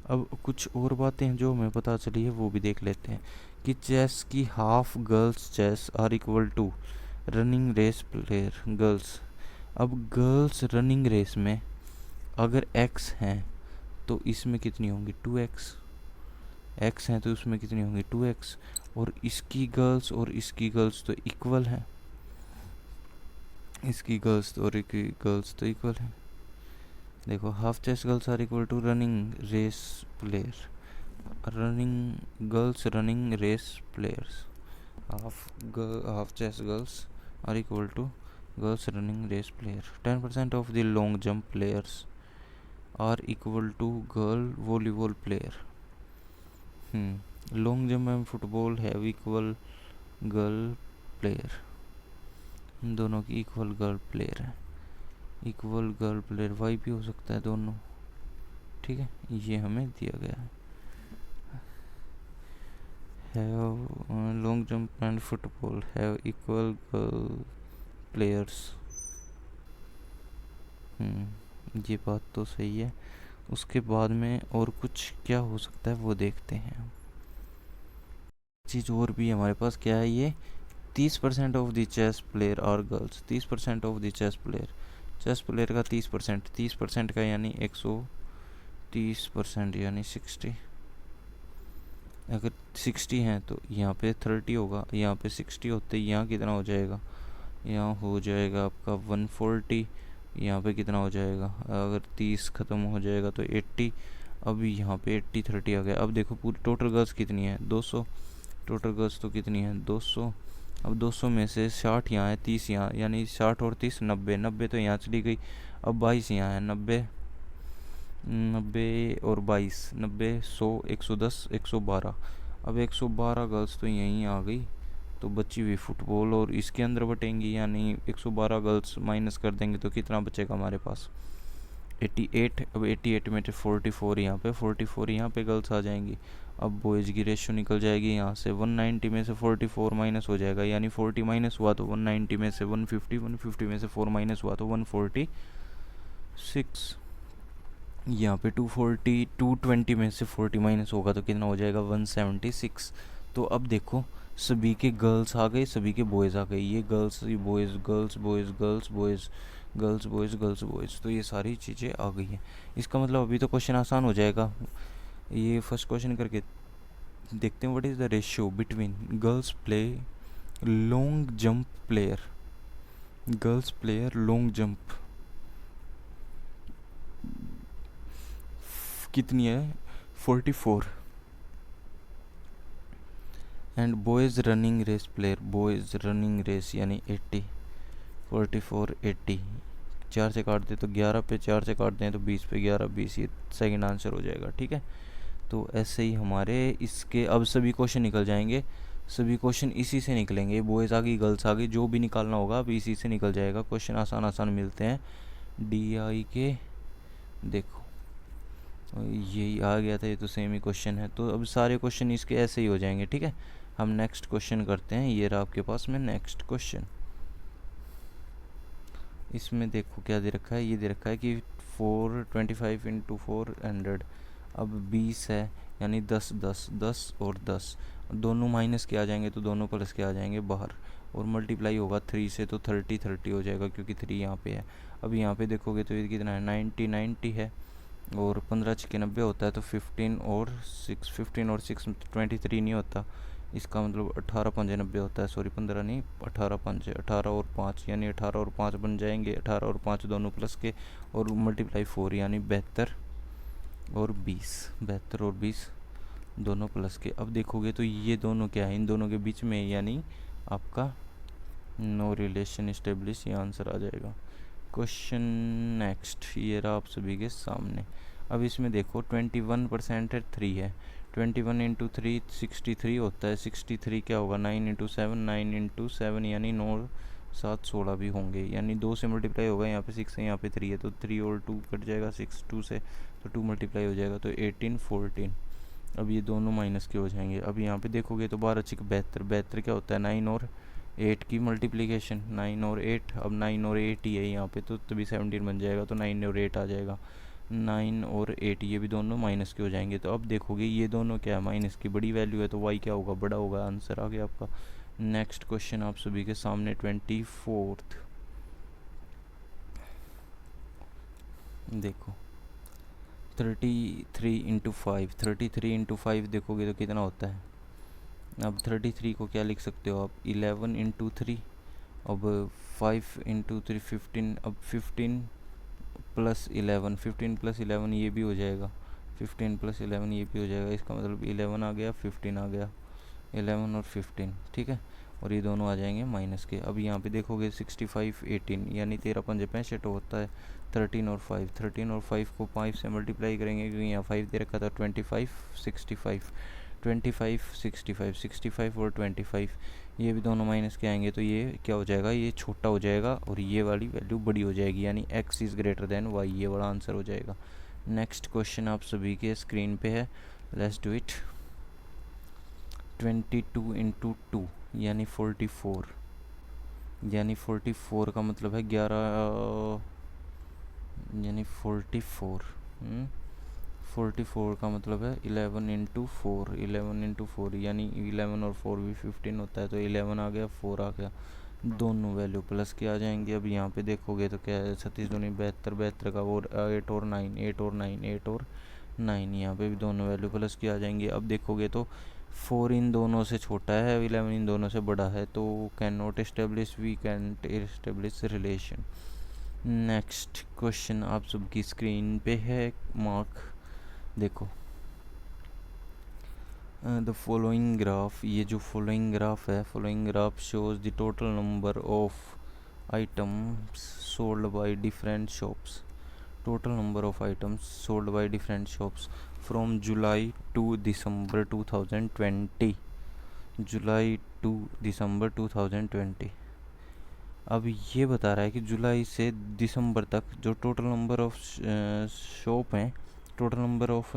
अब कुछ और बातें हैं जो हमें पता चली है वो भी देख लेते हैं कि चेस की half girls chess are equal to running race player girls. अब गर्ल्स रनिंग रेस में अगर x हैं तो इसमें कितनी होंगी 2x, एक्स हैं तो उसमें कितनी होंगी 2x, और इसकी गर्ल्स और इसकी गर्ल्स तो इक्वल है, इसकी गर्ल्स और इसकी गर्ल्स तो इक्वल है। देखो half chess girls are equal to running race player, running girls running race players, half chess girls are equal to girls running race player. 10% of the long jump players are equal to girl volleyball player. Long jump and football have equal girl player, दोनों की equal girl player है, equal girl player Y भी हो सकता है दोनों, ठीक है, ये हमें दिया गया है। Have long jump and football have equal girl players. ये बात तो सही है। उसके बाद में और कुछ क्या हो सकता है वो देखते हैं। चीज़ और भी हमारे पास क्या है, ये 30% of the chess player are girls, 30% of the chess player का 30% का यानी 130% यानी 60। अगर 60 है तो यहाँ पे 30 होगा, यहाँ पे 60 होते यहाँ कितना हो जाएगा, यहाँ हो जाएगा आपका 140, यहाँ पे कितना हो जाएगा, अगर 30 ख़त्म हो जाएगा तो 80। अब यहाँ पे 80 30 आ गया। अब देखो पूरी टोटल गर्ल्स कितनी है 200, टोटल गर्ल्स तो कितनी है 200। अब 200 में से 60 यहाँ है, 30 यहाँ, यानी 60 और 30 90, 90 तो यहाँ चली गई। अब 22 यहाँ है, 90 90 और 22 90 100 110 112। अब 112 गर्ल्स तो यहीं आ गई, तो बची हुई फुटबॉल और इसके अंदर बटेंगी, यानी 112 गर्ल्स माइनस कर देंगे तो कितना बचेगा हमारे पास 88। अब 88 में से 44 यहाँ पे, 44 यहाँ पे गर्ल्स आ जाएंगी। अब बॉयज़ की रेशियो निकल जाएगी यहाँ से, 190 में से 44 माइनस हो जाएगा, यानी 40 माइनस हुआ तो 190 में से 150, 150 में से 4 माइनस हुआ तो 146। यहाँ पे 240 220 में से 40 माइनस होगा तो कितना हो जाएगा 176। तो अब देखो सभी के गर्ल्स आ गए, सभी के बॉयज़ आ गए, ये गर्ल्स ये boys, girls boys girls boys girls boys girls boys, तो ये सारी चीज़ें आ गई हैं। इसका मतलब अभी तो क्वेश्चन आसान हो जाएगा। ये फर्स्ट क्वेश्चन करके देखते हैं, what is the ratio between girls play long jump player, girls player long jump कितनी है 44, and boys running race player, boys running race यानी 80, 44 80, 4 से काट दे तो 11 पे, 4 से काट दें तो 20 पे 11 20, ये सेकंड आंसर हो जाएगा, ठीक है। तो ऐसे ही हमारे इसके अब सभी क्वेश्चन निकल जाएंगे, सभी क्वेश्चन इसी से निकलेंगे, बॉयज़ आ गई गर्ल्स आ गई, जो भी निकालना होगा अब इसी से निकल जाएगा। क्वेश्चन आसान आसान मिलते हैं DI के। देखो यही आ गया था, ये तो सेम ही क्वेश्चन है, तो अब सारे क्वेश्चन इसके ऐसे ही हो जाएंगे, ठीक है। हम नेक्स्ट क्वेश्चन करते हैं, ये रहा आपके पास में नेक्स्ट क्वेश्चन। इसमें देखो क्या दे रखा है, ये दे रखा है कि 425 इंटू 400, अब 20 है, यानी 10 10 10 और 10 दोनों माइनस के आ जाएंगे तो दोनों प्लस के आ जाएंगे बाहर, और मल्टीप्लाई होगा 3 से तो 30 30 हो जाएगा, क्योंकि 3 यहाँ पे है। अब यहाँ पे देखोगे तो ये कितना है 90 90 है, और 15 6 90 होता है, तो 15 और 6 23 नहीं होता, इसका मतलब 18 5 90 होता है, सॉरी 15 नहीं 18 5 18 और 5 यानी 18 और 5 बन जाएंगे, 18 और 5 दोनों प्लस के, और मल्टीप्लाई 4 यानी 72 और 20, 72 और 20 दोनों प्लस के। अब देखोगे तो ये दोनों क्या है, इन दोनों के बीच में, यानी आपका नो रिलेशन इस्टेब्लिश, ये आंसर आ जाएगा। क्वेश्चन नेक्स्ट, ये रहा आप सभी के सामने। अब इसमें देखो 21% है 3 है, 21 इंटू 3 63 होता है, 63 क्या होगा 9 इंटू 7 9 इंटू 7 यानी 9 7 16 भी होंगे, यानी 2 से मल्टीप्लाई होगा, यहाँ पे 6 है यहाँ पे 3 है, तो 3 और 2 कट जाएगा 6 2 से, तो 2 मल्टीप्लाई हो जाएगा तो 18 14। अब ये दोनों माइनस के हो जाएंगे। अब यहाँ पे देखोगे तो 12 6 72, 72 क्या होता है 9 और 8 की मल्टीप्लिकेशन, 9 और 8, अब 9 और 8 ही है यहाँ पे, तो तभी 17 बन जाएगा, तो 9 और 8 आ जाएगा, 9 और 8 ये भी दोनों माइनस के हो जाएंगे। तो अब देखोगे ये दोनों क्या है माइनस की बड़ी वैल्यू है, तो y क्या होगा बड़ा होगा, आंसर आ गया आपका। नेक्स्ट क्वेश्चन आप सभी के सामने 24th, देखो 33 × 5, 33 × 5 देखोगे तो कितना होता है। अब 33 को क्या लिख सकते हो आप, 11 × 3, अब 5 × 3 15, अब 15 + 11, 15 + 11 ये भी हो जाएगा, 15 + 11 ये भी हो जाएगा। इसका मतलब 11 आ गया, 15 आ गया, 11 और 15, ठीक है। और ये दोनों आ जाएंगे माइनस के। अब यहाँ पे देखोगे 65 18, यानी 13 × 5 = 65 होता है। 13 और 5 को 5 से मल्टीप्लाई करेंगे, क्योंकि यहाँ 5 दे रखा था। 25 65, 25 65, 65 और 25 ये भी दोनों माइनस के आएंगे, तो ये क्या हो जाएगा, ये छोटा हो जाएगा और ये वाली वैल्यू बड़ी हो जाएगी, यानी x is greater than y, ये बड़ा आंसर हो जाएगा। नेक्स्ट क्वेश्चन आप सभी के स्क्रीन पे है, लेट्स डू इट। 22 × 2 यानी 44, यानी 44 का मतलब है 11, यानी 44, 44 का मतलब है 11 × 4, 11 × 4 यानी 11 और 4 भी 15 होता है, तो 11 आ गया, 4 आ गया, दोनों वैल्यू प्लस के आ जाएंगे। अब यहाँ पे देखोगे तो क्या है, 36 दूनी 72, 72 का, और 8 और 9, 8 और 9, 8 और 9, यहाँ पे भी दोनों वैल्यू प्लस के आ जाएंगे। अब देखोगे तो 4 इन दोनों से छोटा है, 11 इन दोनों से बड़ा है, तो can not establish, we can establish relation. Next question आप सबकी स्क्रीन पे है, मार्क देखो। द फॉलोइंग ग्राफ, ये जो फॉलोइंग ग्राफ है, following graph shows the total number of items sold by different shops, total number of items sold by different shops from July to December 2020, July to December 2020। अब ये बता रहा है कि जुलाई से दिसंबर तक जो टोटल नंबर ऑफ शॉप हैं, टोटल नंबर ऑफ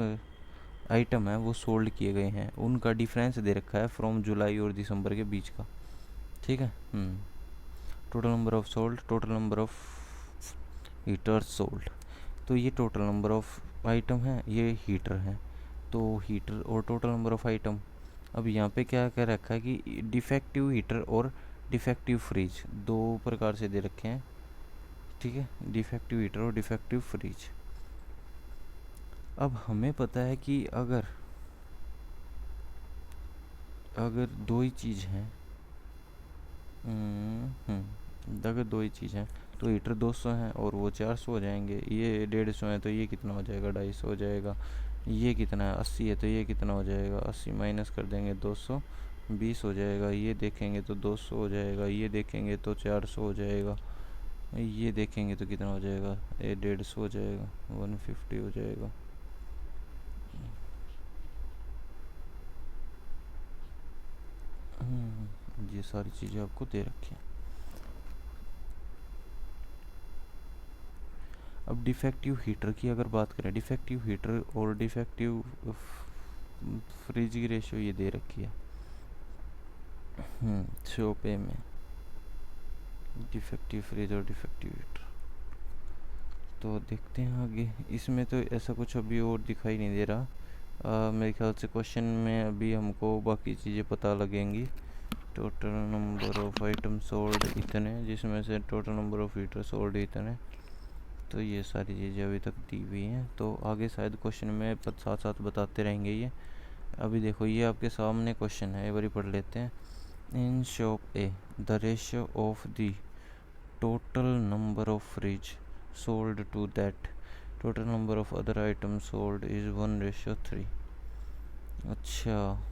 आइटम है वो सोल्ड किए गए हैं, उनका डिफरेंस दे रखा है फ्रॉम जुलाई और दिसंबर के बीच का, ठीक है। Total number of sold, total number of heaters sold, तो ये टोटल नंबर ऑफ आइटम है, ये हीटर है, तो हीटर और टोटल नंबर ऑफ आइटम। अब यहाँ पे क्या कह रखा है कि डिफेक्टिव हीटर और डिफेक्टिव फ्रिज दो प्रकार से दे रखे हैं, ठीक है, डिफेक्टिव हीटर और डिफेक्टिव फ्रिज। अब हमें पता है कि अगर दो ही चीज़ हैं, अगर दो ही चीज़ हैं तो हीटर 200 हैं और वो 400 हो जाएंगे, ये 150 है तो ये कितना हो जाएगा, 250 हो जाएगा। ये कितना है, 80 है तो ये कितना हो जाएगा, 80 माइनस कर देंगे 220 हो जाएगा। ये देखेंगे तो 200 हो जाएगा, ये देखेंगे तो 400 हो जाएगा, ये देखेंगे तो कितना हो जाएगा, ये 150 हो जाएगा, 150 हो जाएगा। ये सारी चीज़ें आपको दे रखी हैं। अब डिफेक्टिव हीटर की अगर बात करें, डिफेक्टिव हीटर और डिफेक्टिव फ्रिज की रेशियो ये दे रखी है शॉप ए में, डिफेक्टिव फ्रिज और डिफेक्टिव हीटर। तो देखते हैं आगे, इसमें तो ऐसा कुछ अभी और दिखाई नहीं दे रहा। मेरे ख्याल से क्वेश्चन में अभी हमको बाकी चीज़ें पता लगेंगी। Total number of item sold इतने, जिसमें से total number of heater sold इतने, तो ये सारी चीज़ें अभी तक दी हुई हैं, तो आगे शायद क्वेश्चन में साथ साथ बताते रहेंगे ये। अभी देखो ये आपके सामने क्वेश्चन है, एक बार पढ़ लेते हैं। In shop A the ratio of the total number of fridge sold to that total number of other item sold is 1:3। अच्छा,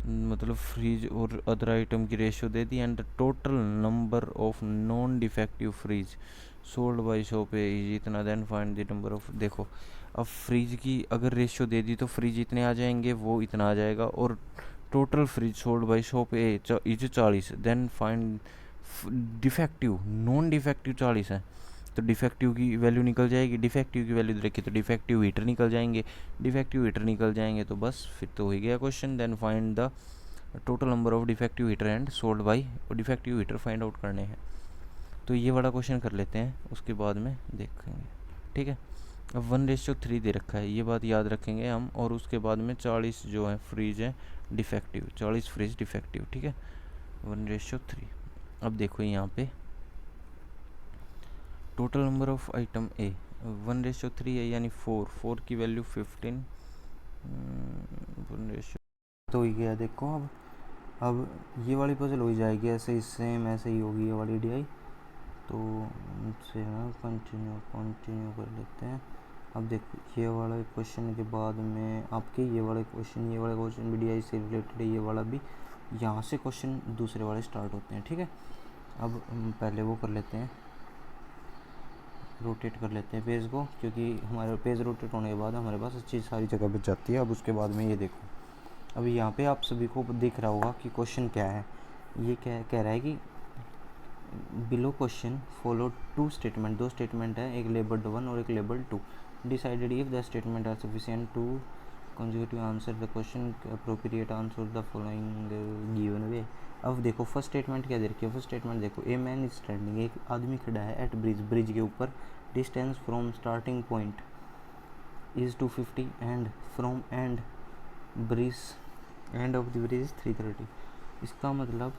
मतलब फ्रिज और अदर आइटम की रेशियो दे दी, and the total number of non defective fridge sold by shop A is इतना, then find the number of. देखो अब fridge की अगर रेशियो दे दी तो फ्रिज इतने आ जाएंगे, वो इतना आ जाएगा, और total fridge sold by shop A is 40, then find defective, non defective 40 है, तो डिफेक्टिव की वैल्यू निकल जाएगी, डिफेक्टिव की वैल्यू देखिए तो डिफेक्टिव हीटर निकल जाएंगे, डिफेक्टिव हीटर निकल जाएंगे तो बस फिर तो हो गया question. Then find the total number of defective heater and sold by, defective heater find out करने हैं, तो ये वाला क्वेश्चन कर लेते हैं, उसके बाद में देखेंगे, ठीक है। अब 1:3 दे रखा है, ये बात याद रखेंगे हम, और उसके बाद में 40 जो है फ्रिज है डिफेक्टिव, 40 फ्रिज डिफेक्टिव, ठीक है, 1:3। अब देखो यहाँ पे टोटल नंबर ऑफ आइटम ए, 1:3 है, यानी 4 की वैल्यू 15, 1:, तो ही गया। देखो अब ये वाली पजल हो जाएगी ऐसे ही, सेम ऐसे ही होगी ये वाली DI। तो से कंटिन्यू कर लेते हैं। अब देखो ये वाला क्वेश्चन के बाद में आपके ये वाले क्वेश्चन भी DI से रिलेटेड है, ये वाला भी। यहाँ से क्वेश्चन दूसरे वाले स्टार्ट होते हैं, ठीक है। अब पहले वो कर लेते हैं, रोटेट कर लेते हैं पेज को, क्योंकि हमारे पेज रोटेट होने के बाद हमारे पास अच्छी सारी जगह बच जाती है। अब उसके बाद में ये देखो, अभी यहाँ पे आप सभी को दिख रहा होगा कि क्वेश्चन क्या है। ये क्या कह रहा है कि below question follow two statement, दो स्टेटमेंट है, एक लेबल्ड 1 और एक labelled 2। Decided if the statement are sufficient to consecutive answer the question, appropriate answer the following given way. अब देखो फर्स्ट स्टेटमेंट क्या दे रखी है। फर्स्ट स्टेटमेंट देखो, ए मैन इज स्टैंडिंग, एक आदमी खड़ा है एट ब्रिज, ब्रिज के ऊपर। Distance from starting point is 250 and from and bridge end of the bridge 330। इसका मतलब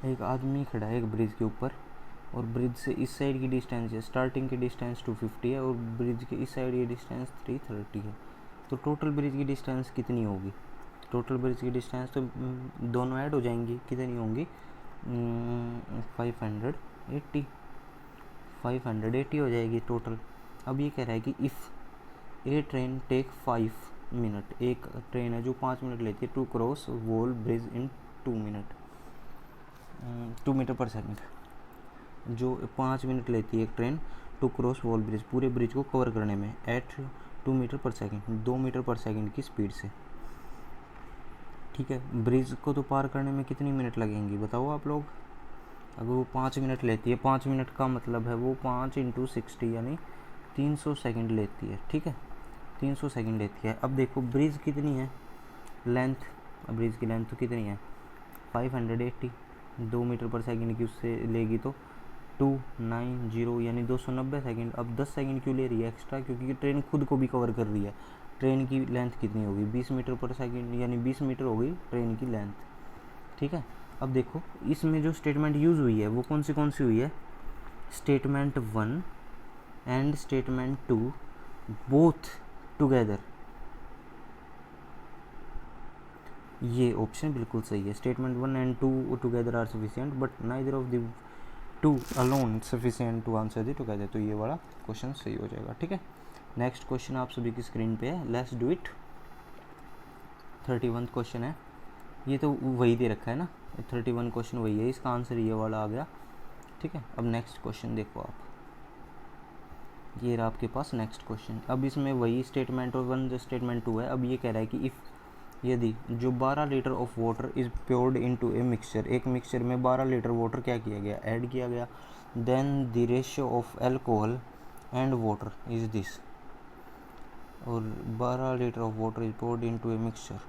एक आदमी खड़ा है एक ब्रिज के ऊपर, और ब्रिज से इस साइड की डिस्टेंस है, स्टार्टिंग की डिस्टेंस 250 है, और ब्रिज के इस साइड की डिस्टेंस 330 है। तो टोटल ब्रिज की डिस्टेंस कितनी होगी? टोटल ब्रिज की डिस्टेंस तो दोनों ऐड हो जाएंगी, कितनी होंगी? 580 हो जाएगी टोटल। अब ये कह रहा है कि if a train take 5 minute, एक ट्रेन है जो 5 मिनट लेती है to cross wall bridge in 2 minute, 2 metre per second, जो 5 मिनट लेती है एक train to cross wall bridge, पूरे ब्रिज को कवर करने में, at 2 metre per second, 2 metre per second की स्पीड से, ठीक है। ब्रिज को तो पार करने में कितनी मिनट लगेंगी बताओ आप लोग? अगर वो 5 मिनट लेती है, 5 मिनट का मतलब है वो 5 × 60 यानी 300 सेकंड लेती है, ठीक है, 300 सेकंड लेती है। अब देखो ब्रिज कितनी है, लेंथ, ब्रिज की लेंथ तो कितनी है? 580, 2 मीटर पर सेकंड की उससे लेगी तो 290 यानी 290 सेकंड। अब 10 सेकंड क्यों ले रही है एक्स्ट्रा? क्योंकि ट्रेन खुद को भी कवर कर रही है। ट्रेन की लेंथ कितनी होगी? 20 मीटर पर सेकंड, यानी 20 मीटर हो गई ट्रेन की लेंथ, ठीक है। अब देखो इसमें जो स्टेटमेंट यूज़ हुई है वो कौन सी हुई है? Statement 1 and statement 2 both together. ये ऑप्शन बिल्कुल सही है। Statement 1 and 2 together are sufficient but neither of the 2 alone sufficient to answer the together. तो ये वाला क्वेश्चन सही हो जाएगा, ठीक है। नेक्स्ट क्वेश्चन आप सभी की स्क्रीन पे है, लेट्स डू इट। 31 क्वेश्चन है, ये तो वही दे रखा है ना, 31 क्वेश्चन वही है, इसका आंसर ये वाला आ गया, ठीक है। अब नेक्स्ट क्वेश्चन देखो आप, ये रहा आपके पास नेक्स्ट क्वेश्चन। अब इसमें वही स्टेटमेंट और 1 जो स्टेटमेंट 2 है। अब ये कह रहा है कि इफ़, यदि जो 12 litre of water is poured into a mixture, एक मिक्सचर में 12 लीटर वाटर क्या किया गया? ऐड किया गया। Then the ratio of alcohol and water is this, और 12 litre of water is poured into a mixture,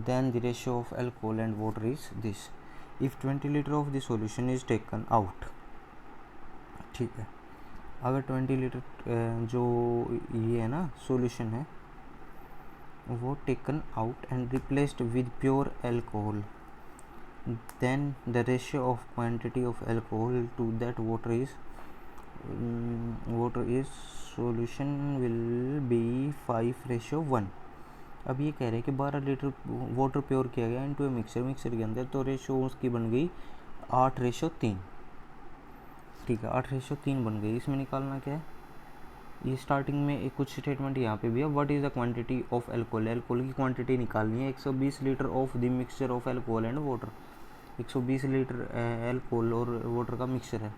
then the ratio of alcohol and water is this, if 20 liter of the solution is taken out, ठीक है। अगर 20 litre जो ये है ना solution है वो taken out and replaced with pure alcohol, then the ratio of quantity of alcohol to that water is solution will be 5:1। अब ये कह रहे हैं कि 12 लीटर वाटर प्योर किया गया इनटू मिक्सर के अंदर, तो रेशो उसकी बन गई 8:3, ठीक है, 8:3 बन गई। इसमें निकालना क्या है? ये स्टार्टिंग में एक कुछ स्टेटमेंट यहाँ पे भी है, what is the quantity of alcohol, alcohol की क्वांटिटी निकालनी है। 120 litre of the mixture of alcohol and water, 120 litre alcohol और वाटर का मिक्सचर है,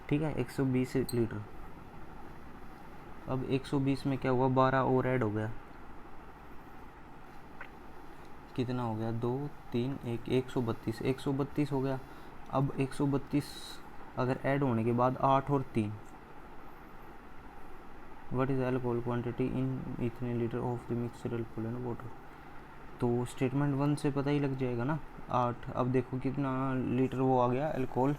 ठीक है, 120 लीटर। अब 120 में क्या हुआ? 12 और ऐड हो गया, कितना हो गया? 2 3 1 132, 132 हो गया। अब 132 अगर ऐड होने के बाद 8 और 3, what is alcohol quantity in इतने litre of the mixture alcohol and water? तो स्टेटमेंट 1 से पता ही लग जाएगा ना, 8। अब देखो कितना लीटर वो आ गया एल्कोहल,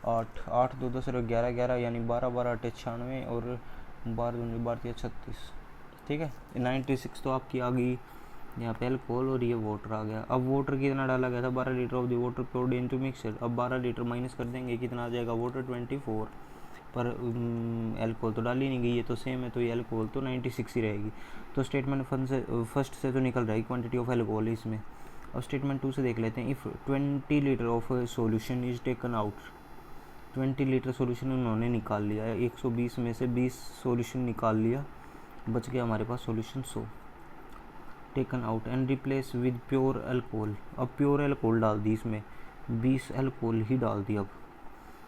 8 8 2 10 11 11 यानी 12 12 98 और 12 12 36, ठीक है। 96 तो आपकी आ गई यहाँ पे एल्कोहल, और ये वाटर आ गया। अब वाटर कितना डाला गया था? 12 litre of the water poured into mixture. अब 12 लीटर माइनस कर देंगे, कितना आ जाएगा? वाटर 24, पर एल्कोहल तो डाली नहीं गई, ये तो सेम है, तो ये एल्कोहल तो 96 ही रहेगी। तो स्टेटमेंट फर्स्ट से तो निकल रहा है क्वांटिटी ऑफ एल्कोहल इसमें। अब स्टेटमेंट 2 से देख लेते हैं। If 20 litre of solution is taken out, 20 litre solution उन्होंने निकाल लिया, 120 में से 20 सॉल्यूशन निकाल लिया, बच गया हमारे पास solution 100। Taken out and replace with pure alcohol. अब प्योर अल्कोहल डाल दी इसमें, 20 अल्कोहल ही डाल दी। अब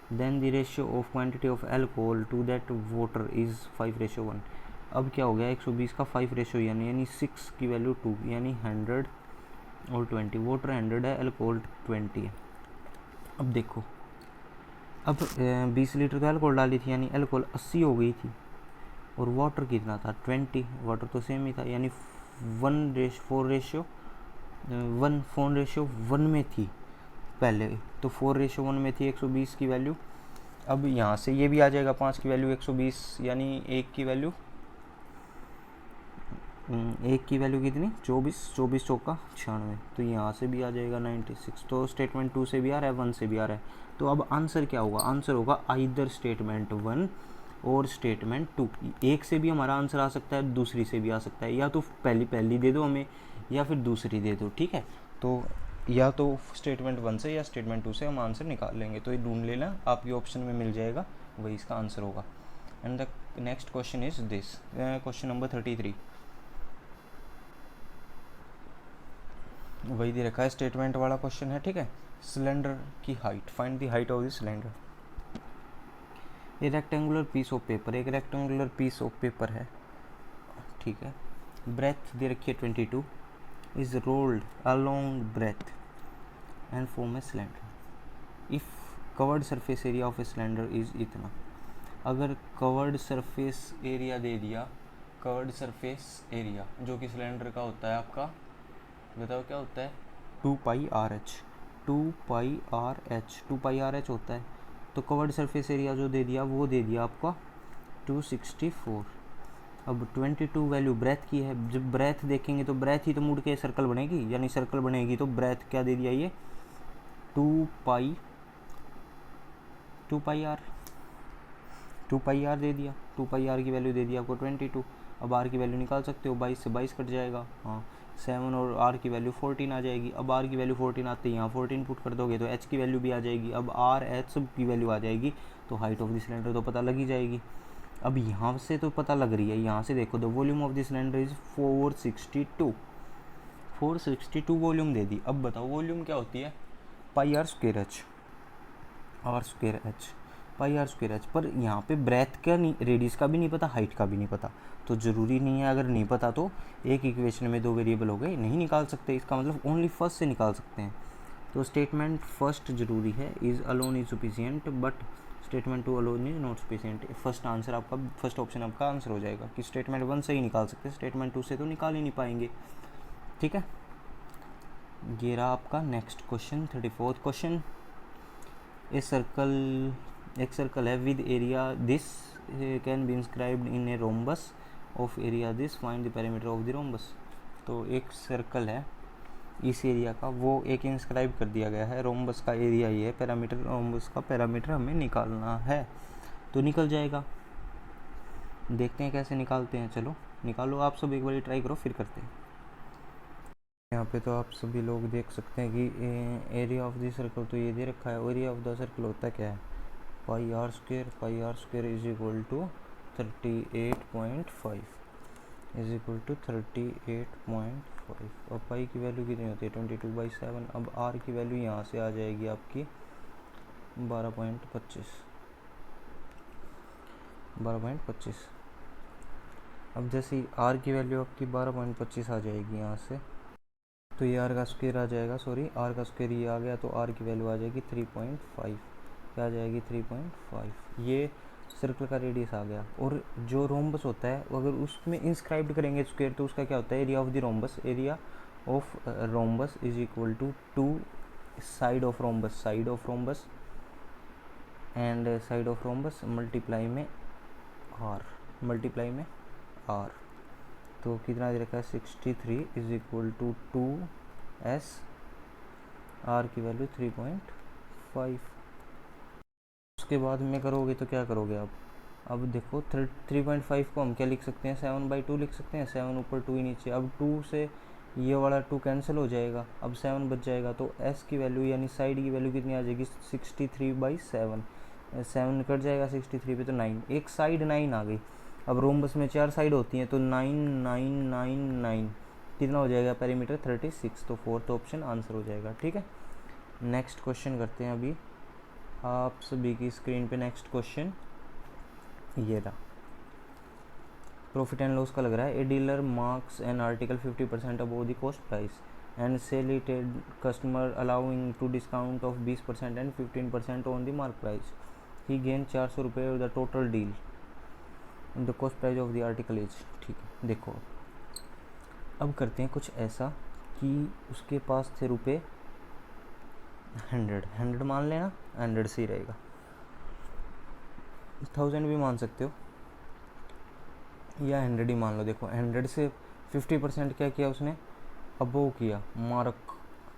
then the ratio of quantity of alcohol to that water is 5:1। अब क्या हो गया, 120 का 5 रेशियो यानी 6 की वैल्यू 2, यानी 100 और 20। वाटर 100 है, अल्कोहल 20 है। अब देखो, अब 20 लीटर तो अल्कोहल डाली थी, यानी अल्कोहल 80 हो गई थी, और वाटर कितना था 20। वाटर तो सेम ही था, यानी 4:1 में थी पहले, तो 4:1 में थी 120 की वैल्यू। अब यहाँ से ये भी आ जाएगा 5 की वैल्यू 120, यानी एक की वैल्यू कितनी 24 चौका 96, तो यहाँ से भी आ जाएगा 96। तो स्टेटमेंट 2 से भी आ रहा है, 1 से भी आ रहा है। तो अब आंसर क्या होगा, आंसर होगा आइदर स्टेटमेंट 1 और स्टेटमेंट 2। एक से भी हमारा आंसर आ सकता है, दूसरी से भी आ सकता है, या तो पहली दे दो हमें, या फिर दूसरी दे दो, ठीक है। तो या तो स्टेटमेंट 1 से या स्टेटमेंट 2 से हम आंसर निकाल लेंगे, तो ये ढूंढ लेना, आपकी ऑप्शन में मिल जाएगा, वही इसका आंसर होगा। And the next question is this, question number 33। वही दे रखा है, स्टेटमेंट वाला क्वेश्चन है, ठीक है। सिलेंडर की height, find the height of the cylinder. ये रेक्टेंगुलर पीस ऑफ पेपर, एक रेक्टेंगुलर पीस ऑफ पेपर है, ठीक है। ब्रेथ दे रखी है 22, is rolled along breadth and form a cylinder. If covered surface area of a cylinder is इतना। अगर कवर्ड सरफेस एरिया दे दिया, कवर्ड सरफेस एरिया जो कि सिलेंडर का होता है आपका, बताओ क्या होता है, 2πRh। 2πRh होता है। तो कवर्ड सरफेस एरिया जो दे दिया वो दे दिया आपका 264। अब 22 वैल्यू ब्रेथ की है, जब ब्रेथ देखेंगे तो ब्रेथ ही तो मुड़ के सर्कल बनेगी, यानी सर्कल बनेगी, तो ब्रेथ क्या दे दिया ये 2πr 2πr दे दिया। 2πr की वैल्यू दे दी आपको 22। अब r की वैल्यू निकाल सकते हो, 22 से 22 कट जाएगा, हाँ 7, और r की वैल्यू 14 आ जाएगी। अब r की वैल्यू 14 आते ही यहाँ 14 पुट कर दोगे तो h की वैल्यू भी आ जाएगी। अब r h की वैल्यू आ जाएगी, तो हाइट ऑफ द सिलेंडर तो पता लग ही जाएगी। अब यहाँ से तो पता लग रही है, यहाँ से देखो, the volume of the cylinder is 462 volume दे दी। अब बताओ वॉल्यूम क्या होती है, πr square h, πr square h। पर यहाँ पे ब्रेथ का नहीं, रेडियस का भी नहीं पता, हाइट का भी नहीं पता, तो ज़रूरी नहीं है, अगर नहीं पता तो एक इक्वेशन में 2 वेरिएबल हो गए, नहीं निकाल सकते, इसका मतलब ओनली फर्स्ट से निकाल सकते हैं। तो स्टेटमेंट फर्स्ट जरूरी है, is alone is sufficient, but statement 2 alone is not sufficient. First answer आपका, फर्स्ट ऑप्शन आपका आंसर हो जाएगा कि स्टेटमेंट 1 से ही निकाल सकते, स्टेटमेंट 2 से तो निकाल ही नहीं पाएंगे, ठीक है। ये रहा आपका नेक्स्ट क्वेश्चन, 34th क्वेश्चन। एक सर्कल है with area this can B inscribed in a rhombus of area this, find the parameter of the rhombus. तो एक सर्कल है इस एरिया का, वो एक इंस्क्राइब कर दिया गया है, रोम्बस का एरिया ये है, पैरामीटर रोम्बस का पैरामीटर हमें निकालना है, तो निकल जाएगा। देखते हैं कैसे निकालते हैं, चलो निकालो आप सब, एक बार ट्राई करो फिर करते हैं। यहाँ पे तो आप सभी लोग देख सकते हैं कि एरिया ऑफ द सर्कल तो ये दे रखा है, एरिया ऑफ द सर्कल होता क्या है, πr square is equal to 38.5 is equal to 38.5। और पाई की वैल्यू कितनी होती है 22/7। अब r की वैल्यू यहाँ से आ जाएगी आपकी 12.25। अब जैसे r की वैल्यू आपकी 12.25 आ जाएगी यहाँ से, तो ये r का स्क्वायर आ जाएगा, सॉरी r का स्क्वायर ये आ गया, तो r की वैल्यू आ जाएगी 3.5, क्या आ जाएगी 3.5। ये सर्कल का रेडियस आ गया। और जो रोम्बस होता है अगर उसमें इंस्क्राइब्ड करेंगे स्क्वायर, तो उसका क्या होता है, area of the rhombus, area of rhombus is equal to side of rhombus and side of rhombus multiply में r। तो कितना दे रखा है 63 is equal to 2s, r की वैल्यू 3.5। उसके बाद में करोगे तो क्या करोगे आप, अब देखो 3.5 को हम क्या लिख सकते हैं, 7/2 लिख सकते हैं, 7 ऊपर 2 ही नीचे। अब 2 से ये वाला 2 कैंसिल हो जाएगा, अब 7 बच जाएगा, तो s की वैल्यू यानी साइड की वैल्यू कितनी आ जाएगी, 63/7। 7 कट जाएगा 63 पे तो 9, एक साइड 9 आ गई। अब रोम्बस में 4 साइड होती हैं तो 9 9 9 9 कितना हो जाएगा पेरीमीटर, 36। तो फोर्थ ऑप्शन आंसर हो जाएगा। ठीक है, नेक्स्ट क्वेश्चन करते हैं अभी आप सभी की स्क्रीन पे। नेक्स्ट क्वेश्चन ये रहा, प्रॉफिट एंड लॉस का लग रहा है। A dealer marks an article 50% above the cost price and sell it at customer allowing to discount of 20% and 15% on the mark price. He gain 400 रुपये of the total deal, the cost price of the article is. ठीक है, देखो अब करते हैं कुछ ऐसा कि उसके पास थे रुपये 100 मान लेना, 100 से ही रहेगा, 1000 भी मान सकते हो या 100 ही मान लो। देखो 100 से 50% क्या किया उसने, अबोव किया, मार्क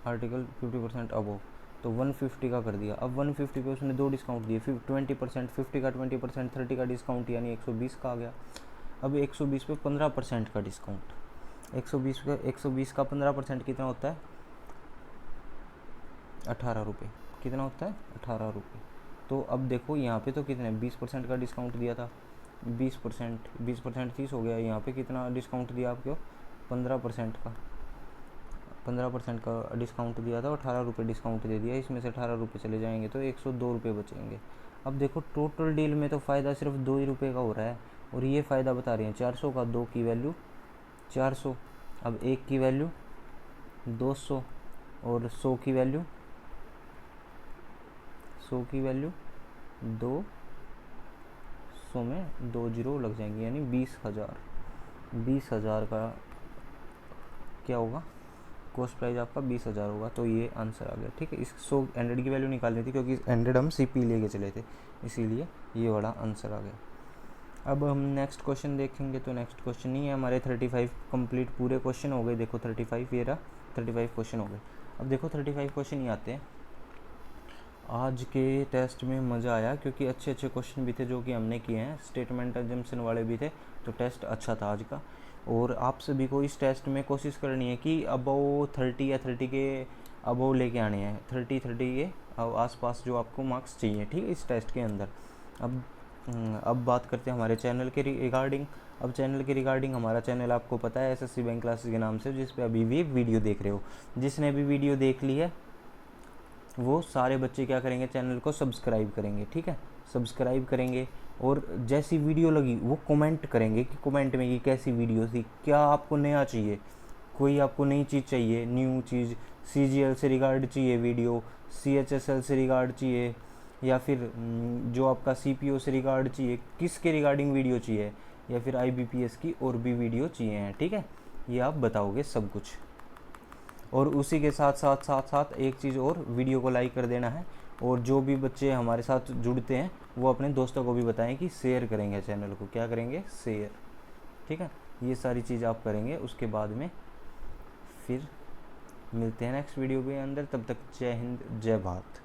आर्टिकल 50% अबोव, तो 150 का कर दिया। अब 150 पे उसने 2 डिस्काउंट दिए, फिर 20%, 50 का 20%, 30 का डिस्काउंट यानी 120 का आ गया। अब 120 पे 15% का डिस्काउंट, 120 का 15% कितना होता है, 18 रुपये। कितना होता है, 18 रुपये। तो अब देखो यहाँ पे तो कितने 20% का डिस्काउंट दिया था, 20% 30 हो गया। यहाँ पे कितना डिस्काउंट दिया आपको, 15% का, 15% का डिस्काउंट दिया था, 18 रुपये डिस्काउंट दे दिया। इसमें से 18 रुपये चले जाएंगे तो 102 रुपये बचेंगे। अब देखो टोटल डील में तो फ़ायदा सिर्फ 2 ही रुपये का हो रहा है, और ये फ़ायदा बता रहे हैं 400 का, 2 की वैल्यू 400, अब 1 की वैल्यू 200 और 100 की वैल्यू 200 में 2 जीरो लग जाएंगे यानी 20,000 का क्या होगा, कॉस्ट प्राइस आपका 20,000 होगा। तो ये आंसर आ गया। ठीक है, इस 100 की वैल्यू निकालनी थी क्योंकि 100 हम CP लेके चले थे, इसीलिए ये वाला आंसर आ गया। अब हम नेक्स्ट क्वेश्चन देखेंगे, तो नेक्स्ट क्वेश्चन नहीं है हमारे 35 कंप्लीट पूरे क्वेश्चन हो गए। देखो 35 ये रहा, 35 क्वेश्चन हो गए। अब देखो 35 क्वेश्चन ही आते हैं। आज के टेस्ट में मज़ा आया क्योंकि अच्छे अच्छे क्वेश्चन भी थे जो कि हमने किए हैं, स्टेटमेंट एग्जाम्शन वाले भी थे, तो टेस्ट अच्छा था आज का। और आप सभी को इस टेस्ट में कोशिश करनी है कि अबव 30 या 30 के अबव लेके आने हैं, 30 के आसपास जो आपको मार्क्स चाहिए। ठीक है, इस टेस्ट के अंदर। अब बात करते हैं हमारे चैनल के रिगार्डिंग। अब चैनल के रिगार्डिंग, हमारा चैनल आपको पता है SSC बैंक क्लासेस के नाम से, जिस पे अभी भी वीडियो देख रहे हो। जिसने भी वीडियो देख ली है वो सारे बच्चे क्या करेंगे, चैनल को सब्सक्राइब करेंगे। ठीक है, सब्सक्राइब करेंगे और जैसी वीडियो लगी वो कमेंट करेंगे कि कमेंट में कि कैसी वीडियो थी, क्या आपको नया चाहिए, कोई आपको नई चीज़ चाहिए, न्यू चीज़, CGL से रिगार्ड चाहिए वीडियो, CHSL से रिगार्ड चाहिए, या फिर जो आपका CPO से रिगार्ड चाहिए, किसके रिगार्डिंग वीडियो चाहिए, या फिर IBPS की और भी वीडियो चाहिए हैं। ठीक है, ये आप बताओगे सब कुछ। और उसी के साथ साथ एक चीज़ और, वीडियो को लाइक कर देना है। और जो भी बच्चे हमारे साथ जुड़ते हैं वो अपने दोस्तों को भी बताएं कि शेयर करेंगे चैनल को, क्या करेंगे, शेयर। ठीक है, ये सारी चीज़ आप करेंगे। उसके बाद में फिर मिलते हैं नेक्स्ट वीडियो के अंदर, तब तक जय हिंद जय भारत।